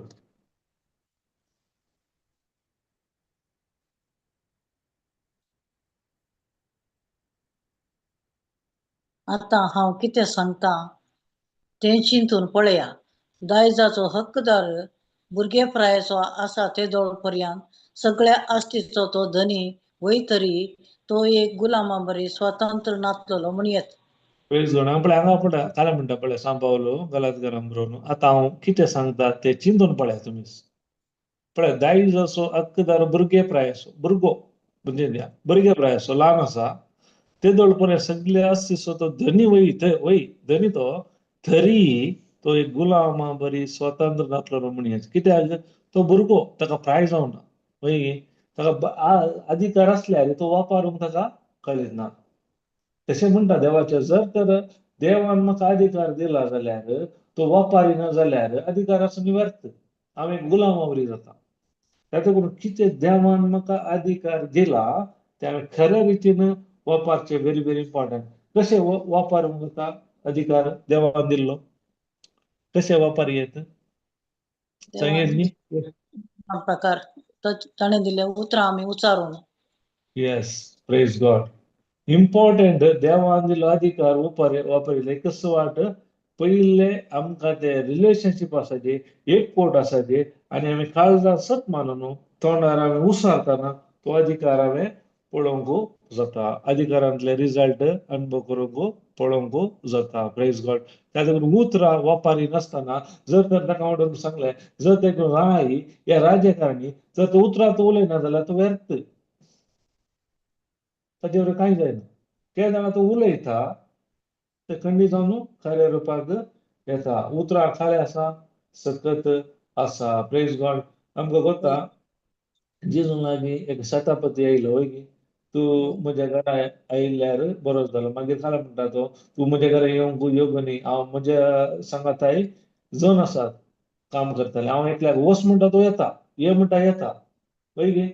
आतां हांव कितें सांगता तें चिंतून पळया. दायजाचो हक्कदार भुरगेपणाचो आसा ते पर्यंत सगळ्या आस्तीचो तो धनी वयतरी तो एक गुलामा बरी स्वतंत्र नासलेलो म्हणयत. Praise God. पळय हांगा पळय काल म्हणटा पळय सांब पावलो गलातकारांक बरोवन आतां हांव कितें सांगता तें चिंतून पळया तुमी. पळय दायजाचो हक्कदार भुरगेपणाचो भुरगो म्हणजे भुरगेपणाचो ल्हान आसा ते पर्यंत सगळे आस्तीचो तो धनी वय धनी तो तरी तो एक गुलामा बरी स्वतंत्र नासलेलो म्हणयत. कित्याक तो भुरगो ताका प्राय जावना वय ताका अधिकार आसल्यार तो वापरूंक ताका कळना. तशें म्हणटा देवाचें जर तर देवान म्हाका अधिकार दिला जाल्यार तो वापरिना जाल्यार अधिकाराचो व्यर्थ. हांव एक गुलामा बरी जाता. ताका करून कितें देवान म्हाका अधिकार दिला ते हांवें खऱ्या रितीन वापरचें व्हेरी व्हेरी इम्पॉर्टंट. कशें वापरूंक जाता अधिकार देवान दिल्लो कशें वापरयेत. सांगेल न्ही प्रकार ताणे दिले उतरां आमी उचारून येस प्रेज गॉड इम्पॉर्टंट देवान दिलो अधिकार वापरिले कसं वाट पहिले आमकां ते रिलेशनशीप आसा जे एक पोट आसा जे आनी आमी काळजां सत मानून तोंडार आमी उसारतना तो अधिकार हांवें पळोवंक जाता अधिकारांतले रिजल्ट अनुभव करूंक पळोवंक जाता प्रेज गॉड त्या लागून उतरां वापारी नासतना जर तर ताका हांव सांगलें जर ते राय या राजकारणी जर तो उतरांत उलयना जाल्यार तो व्यर्थ ताचे वरवीं कांय जायना ते जाणां तो उलयता ते खंडी जावन खऱ्या रुपाक येता उतरां खाले आसा सकत आसा प्रेज गॉड आमकां कोता जेजू लागीं एक शतापती आयलो वय की तूं म्हज्या घरा आयिल्ल्यार बरो जालो मागीर खाला म्हणटा तो तूं म्हज्या घरा येवंक योग्य न्ही हांव म्हज्या सांगाताय जण आसात काम करताले हांव एकल्याक वच म्हणटा तो येता ये म्हणटा येता वय गे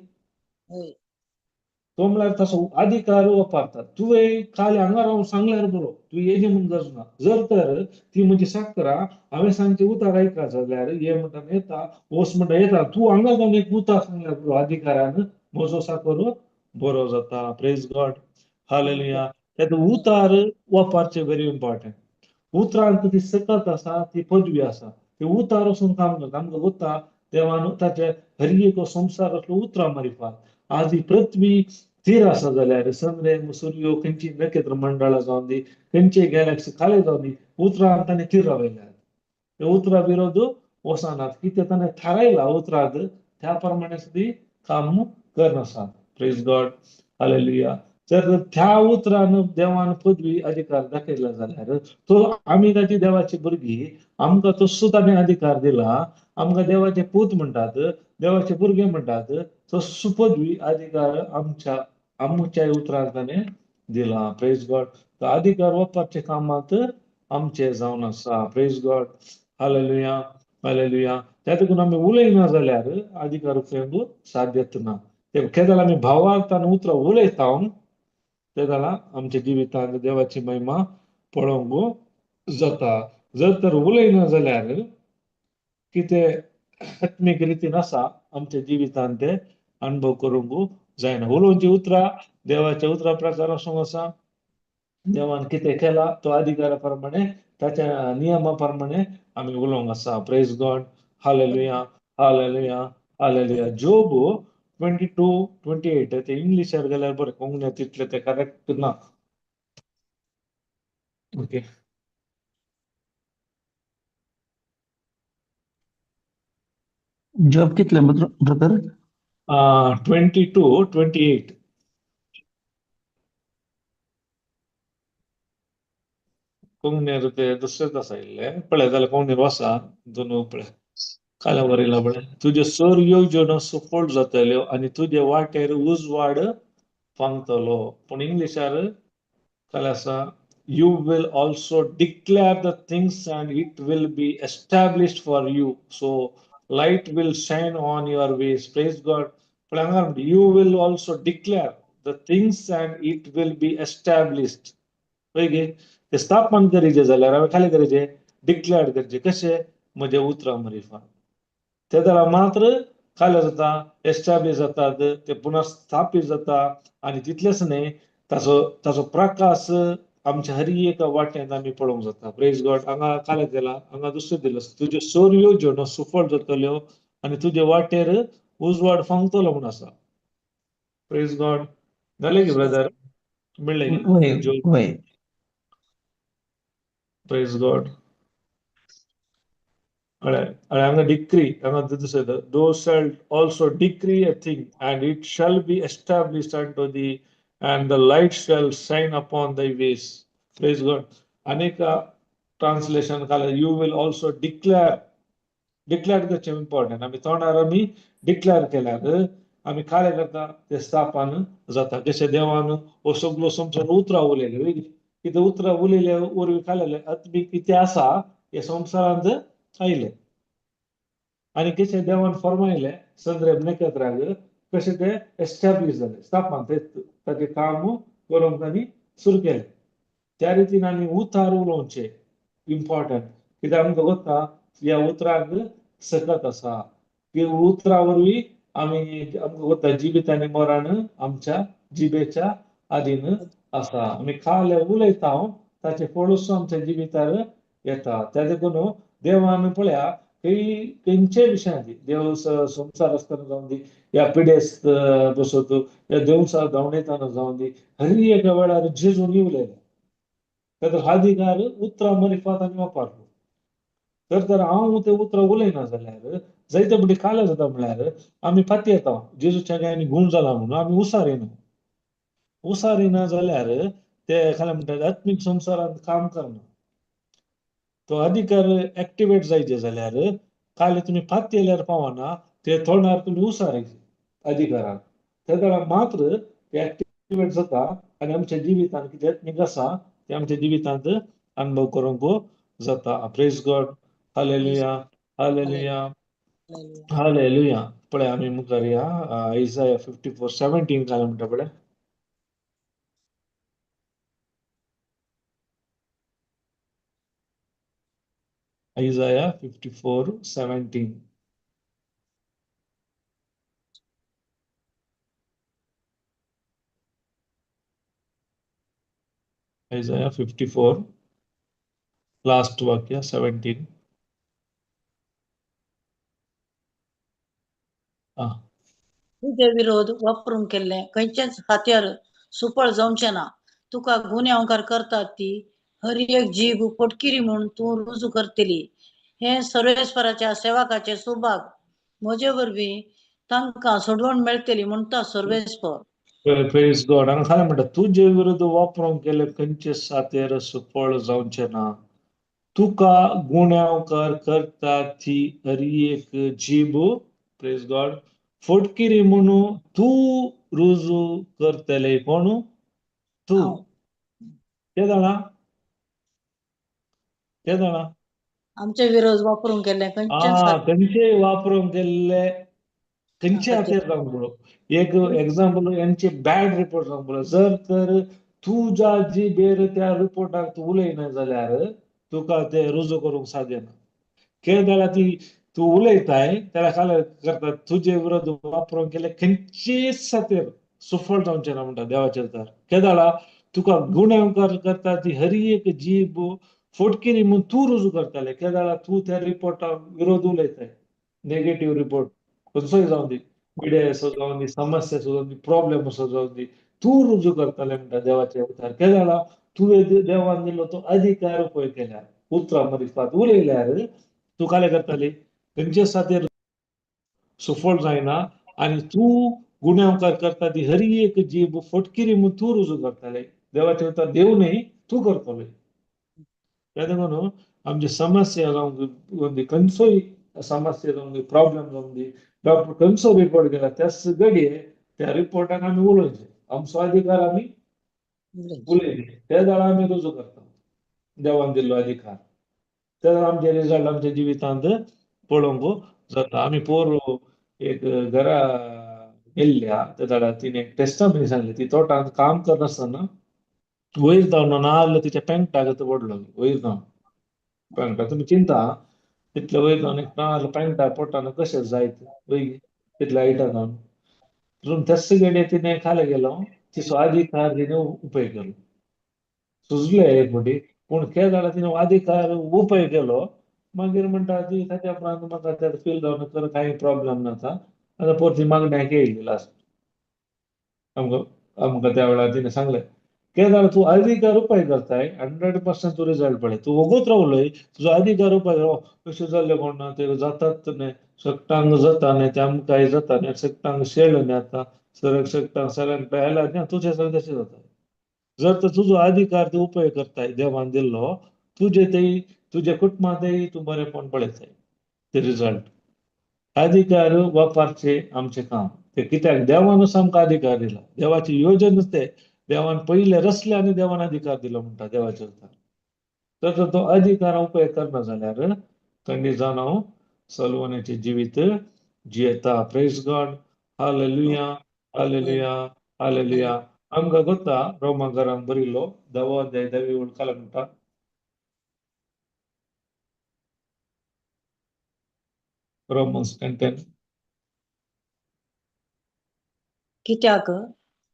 तो म्हळ्यार तसो अधिकार वापरता तुवें खाली हांगा रावन सांगल्यार बरो तूं येजी म्हूण गरजना जर तर ती म्हजी साकरा हांवें सांगचे उतार आयका जाल्यार ये म्हणटा येता वच म्हणटा येता तूं हांगा जावन एक उतार सांगल्यार बरो अधिकारान म्हजो साकर बरो जाता प्रेज गॉड हालेलुया तें उतार वापरचे व्हेरी इम्पॉर्टंट उतरांत ती सकत आसा ती पदवी आसा ती उतार वचून काम करता आमकां वता देवान ताचे हर एक संसार असलो उतरां मारिफात आज ही पृथ्वी स्थिर आसा जाल्यार चंद्र सूर्य खंयची नखेत्र मंडळां जावन दी खंयचे गॅलॅक्सी खाली जावन दी उतरां ताणें स्थिर रावयल्यात ते उतरां विरोध वचनात कितें ताणें थारायला उतरांत त्या प्रमाणे ती काम करनासा प्रेज गॉड हालेलुया जर त्या उतरान देवान पदवी अधिकार दाखयला जाल्यार तो आमी ताची देवाची भुरगीं आमकां तसो ताणें अधिकार दिला आमकां देवाचे पूत म्हणटात देवाचे भुरगे म्हणटात तसो पदवी अधिकार आमच्या उतराक ताणें दिला प्रेज गॉड अधिकार वापरचे कामात आमचे जावन आसा प्रेज गॉड हालेलुया हालेलुया त्या देखून आमी उलयना जाल्यार अधिकार उपयोगूंक साध्य ना ते केदार आमी भावार्थान उतरां उलयता ते जाल्यार आमच्या जिवितांत देवाची महिमा पळोवंक जाता जर तर उलयना जाल्यार कितें आत्मीक रितीन आसा आमच्या जिवितांत ते अनुभव करूंक जायना उलोवची उतरां देवाच्या उतरां प्रकार वचूंक आसा देवान कितें केला तो अधिकारा प्रमाणे ताच्या नियमा प्रमाणे आमी उलोवंक आसा praise God hallelujah hallelujah hallelujah Job 22:28 ते इंग्लिशार गेल्यार बरें कोंकणी तितले ते करेक्ट ना ओके जॉब कितले ब्रदर 22:28 कोंकणीर ते दुसरेच आसा इल्ले पळय जाल्यार कोंकणीर वाचा दोन पळय काल्या बरयला पळय तुजे सोर येवजण्यो सफळ जातल्यो आनी तुजे वाटेर उजवाड पावतलो पूण इंग्लिशार काल्या आसा you will also declare the things and it will be established for you so light will shine on your ways praise god you will also declare the things and it will be established पळय ते स्थापन करीचे जाल्यार हांवें खाली करीचे declare करचे कशें म्हजे उतरां मरिफा ते जाल्यार मात्र खाले जाता एस्टॅब्लिश जातात ते पुनर्स्थापीत जाता आनी तितलेंच न्हय ताचो प्रकाश आमच्या हर एका वाटेंत आमी पळोवंक जाता प्रेज गॉड हांगा काले दिला हांगा दुसरें दिलं तुज्यो सोर येवजण्यो सफळ जातल्यो आनी तुजे वाटेर उजवाड फांगतलो म्हूण आसा प्रेज गॉड जालें की ब्रदर मिळ्ळें न्ही वय प्रेज गॉड हांगा डिक्री हांगा दिसता thou shalt also decree a thing and it shall be established unto thee and the light shall shine upon thy ways praise god अनेक ट्रान्सलेशन काले you will also declare करचें important आमी तोंडार आमी declare केल्यार आमी काले करता ते स्थापन जाता कशें देवान हो सगळो संवसार उतरां उलयले कितें उतरां उलयले वरवीं कालेले आत्मीक कितें आसा हे संवसारांत आयले आनी कशें देवान फरमायले चंद्र नखेत्राक कशें ते एस्टॅब्लिश जाले स्थापन ताचें काम करूंक तांणी सुरू केलें त्या रितीन आमी उतार उलोवचे इम्पॉर्टंट कित्याक आमकां वता ह्या उतराक सकत असा की उतरावरवी आम्ही होता जिबीत आणि मरण आमच्या जिबेच्या आधीन असा आम्ही खाले उलयता ताचे पळूस आमच्या जिबितार येता त्या देखून देवान पळया खंयचे विशयांनी देव संसार असताना जाऊन दी या पिढेस बसवतो या देवसा धांवणेताना जाऊन दी हरी एका वेळार जेजून येवलेला ताचो अधिकार उतरां मरिफात आमी वापरलो तर हांव ते उतरां उलयना जाल्यार जायते फावटी काले जाता म्हळ्यार आमी फाटी येता जेजूच्या गायनी गुण जाला म्हणून आमी उसार येना उसार येना जाल्यार ते खाले म्हणटात आत्मीक संवसारांत काम करना तो अधिकार ऍक्टिवेट जायचे जाल्यार काले तुमी फाट येयल्यार पावना ते तोंडार तुमी उसार येयचे अधिकाराक त्या मात्र ते ऍक्टिवेट जाता आनी आमच्या जिवितांत कितें आत्मीक आसा ते आमच्या जिवितांत अनुभव करूंक जाता praise God hallelujah hallelujah hallelujah पळय आमी मुखार या आयझाया 54:17 काले म्हणटा पळय Isaiah 54:17. Isaiah 54, last vakya 17. तुझे विरोध वापरून केल्ले खंयचेच हात्यार सुफळ जावचे ना तुका गुन्यांवकार करतात ती हर एक जीभ पोटकिरी म्हूण तूं रुजू करतली हे सर्वेस्पराच्या सेवकाचे सुभाग म्हजे वरवीं तांकां सोडवण मेळटली म्हणटा सर्वेस्पर Praise God. हांगा खाला म्हणटा तुजे विरुद्ध वापरूंक केले खंयचे सातेर सुफळ जावचे ना तुका गुन्यांवकार करता ती हरी एक जीभ प्रेज गॉड फोटकिरी म्हणून तू रुजू करतले कोण तू ते जाणा ते जाणा आमचे विरोध वापरून केल्ले खंयचेच खंयचे वापरूंक गेल्ले खंयचे हातेर जावंक पडो एक एक्झाम्पल यांचे बॅड रिपोर्ट जावंक पडो जर तर तुज्या जिबेर त्या रिपोर्टाक तू उलयना जाल्यार तुका ते रुजू करूंक सादना केळ ती तू उलयताय त्याला काय करतात तुझे विरोध वापरूंक गेले खंयचेच सातेर सुफळ जावचे ना म्हणटा देवाचे तर केदाळा तुका गुन्यांवकार करता ती हरी एक जीब फोटकिरी म्हूण तू रुजू करताले केदाळा तू त्या रिपोर्टाक विरोध उलयताय नेगेटिव्ह रिपोर्ट खंयचोय जावं दी मिडिया असो जावं दी समस्या असो जावं दी प्रॉब्लेम असो जावं दी तू रुजू करताले म्हणटा देवाचे उतार केदाळा तुवें देवान दिलो तो अधिकार उपयोग केल्यार उतरां मरिफात उलयल्यार तू काय करताली खंयचे सातेर सुफळ जायना आणि तू गुन्यांवकार करता ती हरी एक जीब फटकिरी म्हूण तू रुजू करताले देवाचे उतार देव न्ही तू करतले त्या देखून आमची समस्या जावं दी खंयचोय समस्या जावं दी प्रॉब्लेम जावं दी डॉक्टर खंयचो रिपोर्ट केला त्याच घडये त्या रिपोर्टाक आमी उलोवचें आमचो अधिकार आमी उलयले त्या जाळा आमी रुजू करता देवान दिल्लो अधिकार तर आमचे रिझल्ट आमच्या जिवितांत पळोवंक जाता आमी पोर एक घरा गेल्ल्या त्या झाडार तिने एक टेस्टामनी सांगली ती तोटांत काम करनासतना वयर जावन नाल्ल तिच्या पॅन्टाक पडलो वयर जावन पॅन्टा तुमी चिंता तितले वयर जावन एक नाल्ल पॅन्टा पोटान कशें जायत वयर तितल्या हायटा जावन म्हणून त्याच गेडे तिने खाले गेलो तिचो अधिकार तिने उपयोग केलो सुजले एक फावटी पूण त्या झाडार तिने अधिकार उपयोग केलो मागीर म्हणटा ती ताच्या उपरांत म्हाका त्या फील जावन तर कांय प्रॉब्लेम नाता आतां परती मागण्याक येयली लास्ट आमकां त्या वेळार तिने सांगलें ते जाल्यार तूं अधिकार उपयोग करताय 100% तूं रिजल्ट पळय तूं वगूच रावलय तुजो अधिकार उपयोग कशें जाल्लें कोण ना ते जातात न्ही सकटांक जाता न्ही ते आमकांय जाता न्ही सकटांक शेळ न्ही आतां सकटांक सगळ्यांक पेयला न्ही तुजें सगळें तशें जाता जर तर तुजो अधिकार तूं उपयोग करताय देवान दिल्लो तुजे कुटुंबांतय तूं बरेंपण पळयताय ते रिजल्ट अधिकार वापरचे आमचें काम ते कित्याक देवानूच आमकां अधिकार दिला देवाची योजनच ते देवान पयले रचले आनी देवान अधिकार दिलो म्हणटा देवाच्या तर तो अधिकार उपयोग करना जाल्यार खंडीत जावन हांव सलवनाचें जिवीत जियेता praise God hallelujah hallelujah hallelujah आमकां गोता रोमाकारांक बरिल्लो 10 अध्याय 10 वळखाला म्हणटा Romans 10:10. कित्याक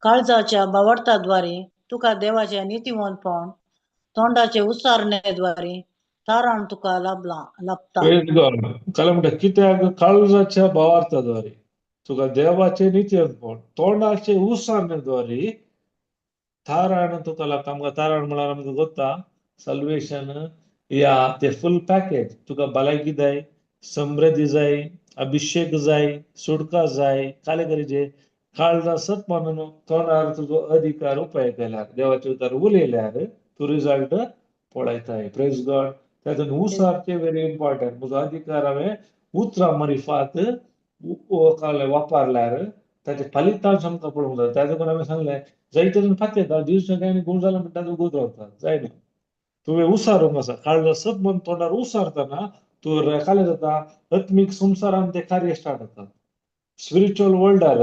काळजाच्या बावडताद्वारे तुका देवाचे नीतिवंतपण तोंडाचे उच्चारणेद्वारे तारण तुका लाभता. Praise God. काय म्हणतात कित्याक काळजाच्या भावार्थाद्वारे तुका देवाचे नित्यपण तोंडाचे उसारण्याद्वारे तारण तुका लागता. आमकां तारण म्हळ्यार आमकां गोत्ता सल्वेशन या ते फुल पॅकेज. तुका भलायकी जाय, समृद्धी जाय, अभिषेक जाय, सुटका जाय, काले करीचे काळजा सत म्हणून तोंडार तुजो अधिकार उपाय केल्यार देवाचे उतार उलयल्यार तूं रिजल्ट पळयताय. Praise God. तातूंत उसारचे व्हेरी इम्पॉर्टंट. म्हजो अधिकार हांवें उतरां मरिफात वापरल्यार ताचे फलितांश आमकां पळोवंक जाय. ताजे कोण हांवें सांगलें जायते जण फात्यता दिवस काही गुण जाला म्हणटा तूं गुण रावता जायना. तुवें उसारूंक आसा. काळजा सत म्हणून तोंडार उसारतना तूं काले जाता आत्मीक संवसारान ते कार्य स्टार्ट जाता. स्पिरिच्युअल वर्ल्डार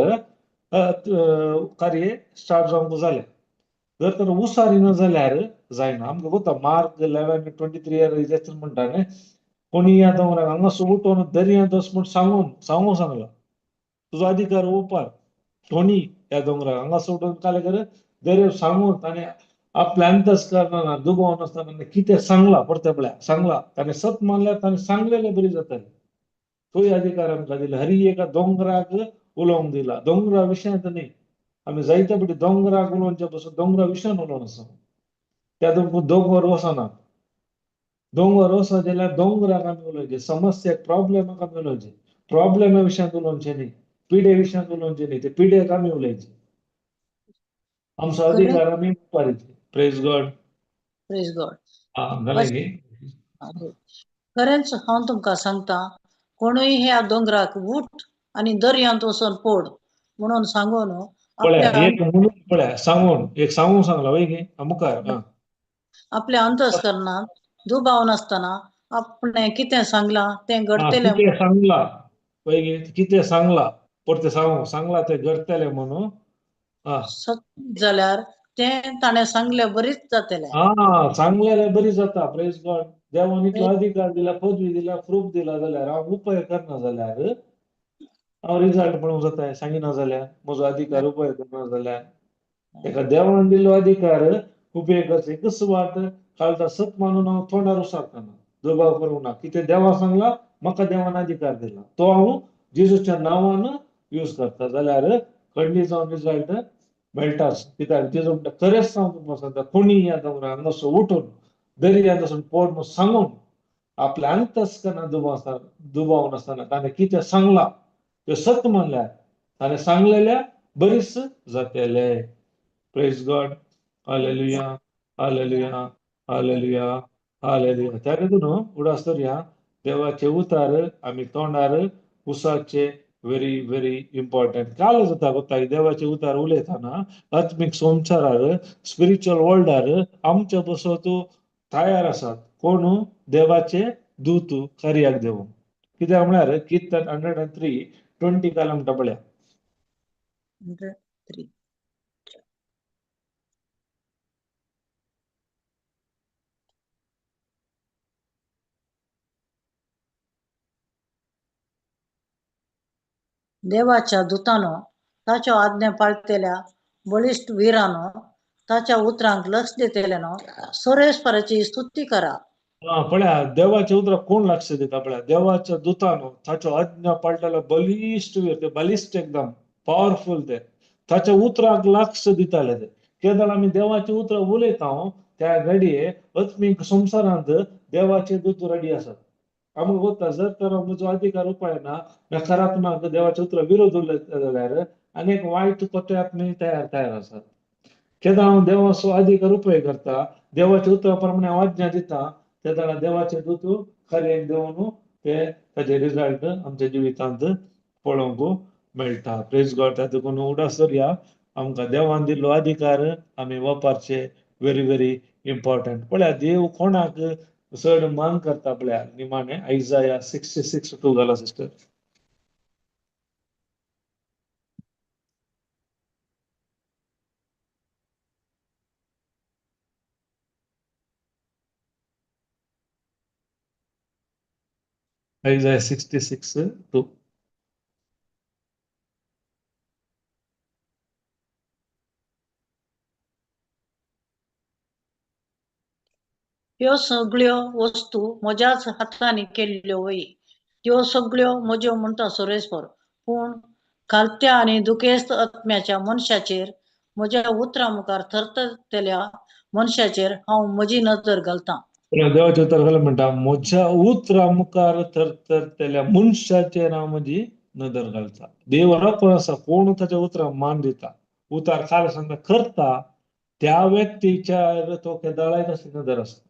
कार्य स्टार्ट जावंक जालें. जर तर उसारिना जाल्यार जायना. आमकां गोत्ता मार्क 11:23 म्हणटा न्ही कोणी या दोंगराक हांगासर उठोवन दर्यांत वच म्हूण सांगूंक सांगला. तुजो अधिकार उपार कोणी या दोंगराक हांगासर उठोवन काले कर दर्या सांगून ताणें आपल्या अंतस्करणान दुबाव नासतना कितें सांगला परतेपळ्या सांगला ताणें सत मानल्यार ताणें सांगलेलें बरी जातालें. तोय अधिकार आमकां दिला. हरी एका दोंगराक उलोवंक दिला. दोंगरा विशयांत न्ही. आमी जायते फावटी दोंगराक उलोवचे पसून दोंगरा विशयान उलोवन आसा. त्या दोंगर वचना. दोंगर वचत जाल्यार दोंगराक आमी उलोवचें. समस्याक प्रॉब्लेमाक आमी उलोवचें. प्रॉब्लेमा विशयांत उलोवचें न्ही. पिडे विशयांत उलोवचें न्ही. ते पिड्याक आमी उलयचें. आमचो अधिकार आमी पारिचें. Praise God. Praise God. जालें न्ही. खरेंच हांव तुमकां सांगता कोणूय ह्या दोंगराक उठ आनी दर्यांत वचून पड म्हणून सांगून पळया आपल्या एक म्हणून पळया सांगून एक सांगूंक सांगला वय गे मुखार. आपल्या अंतस्करणात दुबाव नासतना आपणें कितें सांगलां तें घडतलें कितें सांगला पळय गे कितें सांगला परते सांगला तें घडटलें म्हणून. जाल्यार तें ताणें सांगलें बरीच जातलें. सांगलेलें बरी जाता. Praise God. देवान इतलो अधिकार दिला, पदवी दिला, प्रूफ दिला जाल्यार हांव उपाय करना जाल्यार हांव रिजल्ट पळोवंक जाता. सांगिना जाल्यार म्हजो अधिकार उपाय करना जाल्यार ताका देवान दिल्लो अधिकार उपेग करचो. एकच वाट काळजा सत मानून हांव तोंडार उसारतना दुबाव करूंक ना. कितें देवा सांगला म्हाका देवान अधिकार दिला तो हांव जेजूच्या नांवान यूज करता जाल्यार खंडी जावन रिजल्ट मेळटाच. कित्याक जेजू म्हणटा खरेंच सांगता तुमकां सांगता कोणी या दोंगराक हांगासर उठून दर्यांत वचून पड म्हूण सांगून आपल्या अंतस्करणांत दुबाव नासतना ताणें कितें सांगला तें सत मानल्यार ताणें सांगलेल्या बरीच जातलें. Praise God. Hallelujah hallelujah hallelujah hallelujah. त्या देखून उडासतर या देवाचे उतार आमी तोंडार उसाचे व्हेरी व्हेरी इम्पॉर्टंट. काल जाता गोत्ता देवाचे उतार उलयतना आत्मीक संवसारार स्पिरिच्युअल वर्ल्डार आमचे बसत तयार आसात. कोण देवाचे दूत कार्याक देवूंक. कित्याक म्हळ्यार किर्तन 103:20 काल म्हणटा पळया. 103. देवाच्या दुतानो ताच्यो आज्ञा पाळटल्या बळिश्ट वीरानो ताच्या उतरांक लक्ष दितल्यानो सोरेस्पराची स्तुती करा. पळया देवाच्या उतराक कोण लक्ष दिता पळया. देवाच्या दुतानो ताच्यो आज्ञा पाळटलो बलिश्ट वीर. ते बलिश्ट एकदम पॉवरफुल ते ताच्या उतराक लक्ष दिताले ते. केदार आमी देवाची उतरां उलयता त्या घडये आत्मीक संवसारांत देवाचे दूत रेडी आसात. आमकां गोत्ता जर तर म्हजो अधिकार उपायना नकारात्मक देवाच्या उतरां विरोध उलयता जाल्यार अनेक वायट कोटे आत्मे तयार आसात. केदार हांव देवाचो अधिकार उपेग करता देवाच्या उतरा प्रमाणे हांव आज्ञा दिता तेन्ना देवाचे दूत कार्याक देवन ते ताचे रिजल्ट आमच्या जिवितांत पळोवंक मेळटा. Praise God. त्या देखून उडासर या आमकां देवान दिल्लो अधिकार आमी वापरचे व्हेरी व्हेरी इम्पॉर्टंट. पळया देव कोणाक चड मान करता पळया निमाणे आयजाया 66:2 घाला सिस्टर. Isaiah 66:2. ह्यो सगळ्यो वस्तू म्हज्याच हातांनी केल्ल्यो वय. त्यो सगळ्यो म्हज्यो म्हणटा सुरेस्पर, पूण खालत्या आनी दुखेस्त आत्म्याच्या मनशाचेर, म्हज्या उतरां मुखार थरथरतल्या मनशाचेर हांव म्हजी नजर घालतां. देवाचे उतर घाल म्हणटा, म्हज्या उतरा मुखार थरथरतल्या मनशाचेर हांव म्हजी नदर घालता. देव रापण आसा, कोण ताच्या उतराक मान दिता, उतार खाल सांगता करता, त्या व्यक्तीच्या तो केदाळाय तशी नदर आसता.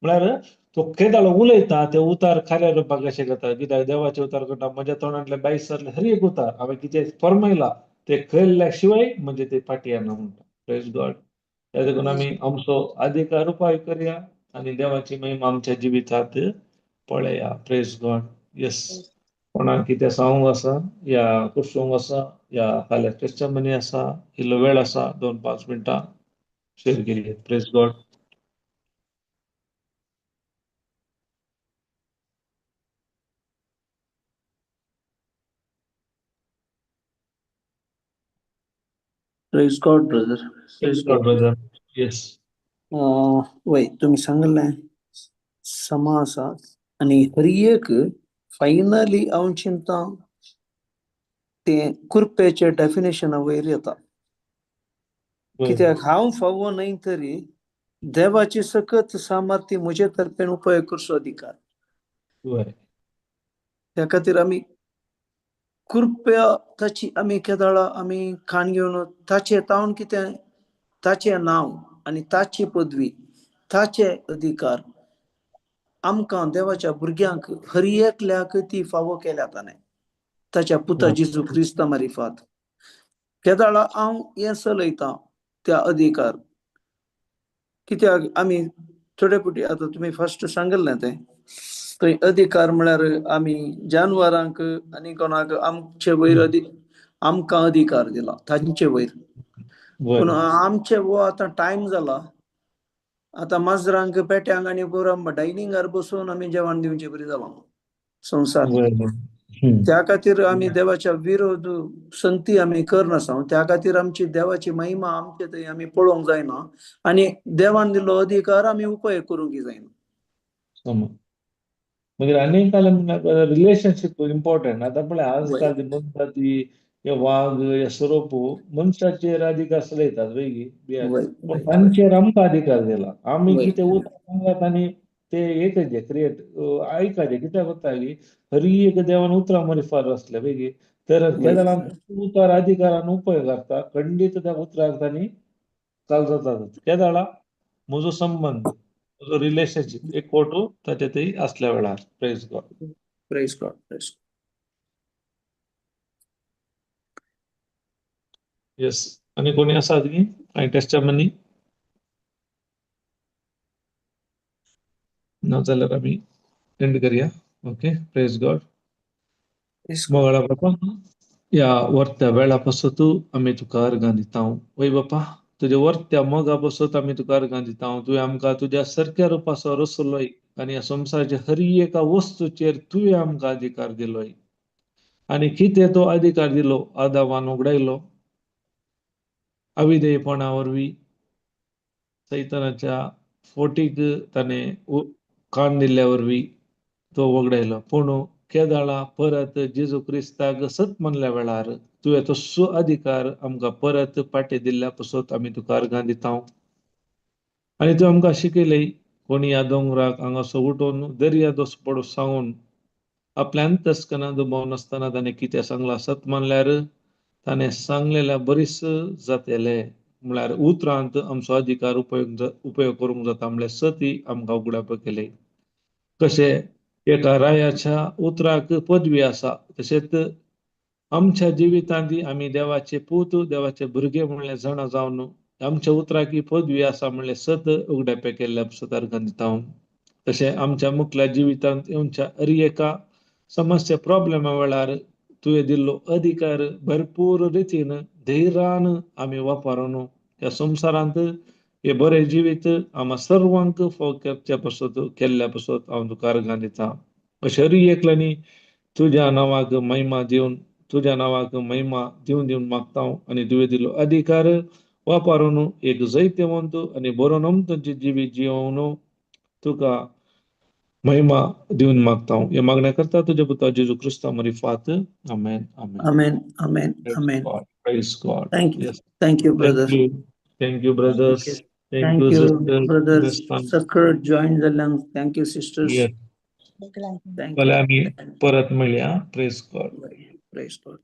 म्हळ्यार तो केदाळ उलयता ते उतार खाल्या रुपाक कशें जाता, कित्याक देवाचे उतार करता म्हज्या तोंडांतले बाईसरले हर एक उतार हांवें कितें फरमायला ते केल्ल्या शिवाय म्हणजे ते फाटी येना म्हणटा. Praise God. त्या देखून आमी आमचो अधिकार उपाय करया आणि देवाची महिमा आमच्या जिवितात पळया. Praise God. येस. कोणाक कितें सांगूंक आसा या कुसोवंक आसा या फाल्यां टेस्टमनी आसा, इल्लो वेळ आसा, 2-5 मिनटां शेअर केली. Praise God. Praise God brother. Praise God brother. Yes. वय तुम्ही सांगलें समा आसा आनी हर एक फायनली हांव चिंता ते कुरपेचे डेफिनेशना वयर येता. कित्याक हांव फावो न्हय तरी देवाची सकत सामर्थ्य म्हजे तर्फेन उपयोग करचो अधिकार. त्या खातीर आमी कृपया ताची आमी केदाळा आमी खाण घेवन ताचे तावन कितें ताचे नांव आनी ताची पदवी ताचे अधिकार आमकां देवाच्या भुरग्यांक हर एकल्याक ती फावो केल्या ताणें ताच्या पुता जेजू क्रिस्ता मारिफात. केदाळा हांव हें चलयतां त्या अधिकार. कित्याक आमी थोडे पुटी आतां तुमी फर्स्ट सांगलें तें थंय अधिकार म्हळ्यार आमी जानवरांक आनी कोणाक आमचे वयर आमकां अधिकार दिला तांचे वयर. पूण आमचे वो आतां टायम जाला आतां माजरांक पेट्यांक आनी गोरवांक डायनिंगार बसून आमी जेवण दिवचें बरी जालां संवसार. त्या खातीर आमी देवाच्या विरोध संगती आमी करनासा. त्या खातीर आमची देवाची महिमा आमचे थंय आमी पळोवंक जायना आनी देवान दिल्लो अधिकार आमी उपयोग करूंक जायना. मागीर आनीक रिलेशनशीप इम्पॉर्टंट. आतां पळय आजकाल ती म्हणटा ती वाघ या सरोप मनशाचेर अधिकार चलयतात वेगळी, पण तांचेर आमकां अधिकार दिला. आमी कितें उतर आनी ते एकचे क्रिएट ऐकाचे. कित्याक कोत्ता की हर एक देवान उतरां मारिफार आसल्या वेगळी, तर केदाळान उतार अधिकारान उपयोग करता खंडीत त्या उतराक तांणी चाल जातात. केदाळा म्हजो संबंध म्हजो रिलेशनशीप एक फोटो ताच्यातय असल्या वेळार. Praise God. Praise God. Praise. Yes. आनी कोणी आसा की कांय टेस्टामनी नाजाल्यार आमी एंड करया. ओके. Praise God. मंगळा बापा या वर्त्या वेळा पासत आमी तुका अर्गां दिता. वय बापा तुज्या वर्त्या मोगा पासत आमी तुका अर्गां दिता. तुवें आमकां तुज्या सारक्या रुपाचो रचलोय आनी ह्या संवसाराच्या हर एका वस्तूचेर तुवें आमकां अधिकार दिलोय. आनी कितें तो अधिकार दिलो आदामान उगडायलो अविधेयपणा वरवीं सैतानाच्या फोटीक ताणें कान दिल्ल्या वरवीं तो वगडायलो. पूण केदाळा परत जेजू क्रिस्ताक सत म्हणल्या वेळार तुवें तसो अधिकार आमकां परत पाटे दिल्ल्या पासत आमी तुका अर्गां दिता. आनी तुवें आमकां शिकयलय कोणी ह्या दोंगराक हांगासो उठोवन दर्यांत पडूं सांगून आपल्या अंतस्कनांत दुबाव नासतना ताणें कितें सांगलां सत म्हणल्यार ताणें सांगलेल्या बरीच जातलें. म्हळ्यार उतरांत आमचो अधिकार उपयोग करूंक जाता. म्हळ्यार सती आमकां उगडावप केले. कशें एका रायाच्या उतराक पदवी आसा तशेंच आमच्या जिवितांत आमी देवाचे पूत देवाचे भुरगे म्हणले जाणा जावन आमच्या उतराक ही पदवी आसा म्हणले सत उगडावप केल्ल्या पासत अर्गां दिता. तशें आमच्या मुखल्या जिवितांत येवच्या हर एका समस्या प्रॉब्लेमा वेळार तुवें दिल्लो अधिकार भरपूर रितीन धैर्यान आमी वापरून ह्या संवसारांत हे बरें जिवीत आम्हा सर्वांक फावो करच्या पासत केल्ल्या पासत हांव तुका अर्गां दिता. अशरी एकल्यानी तुझ्या नावाक महिमा देऊन मागता आणि तुवे दिलो अधिकार वापरून एक जैत्यवंत आणि बरो नमतो जीवी जीवन तुका महिमा देऊन मागता या मागण्याकरता तुझ्या पुत्र जेजू ख्रिस्ता मरी फात आमेन आमेन Amen. Amen. Amen. Praise God. Thank you. Yes. Thank you, brother. Thank you, brothers. Thank you. Thank Thank you, you, sister. brother This time. Sakar joined the lungs. Thank you, sisters. Yes. Thank मला you. आम्ही परत मिळूया. Praise God. Praise God.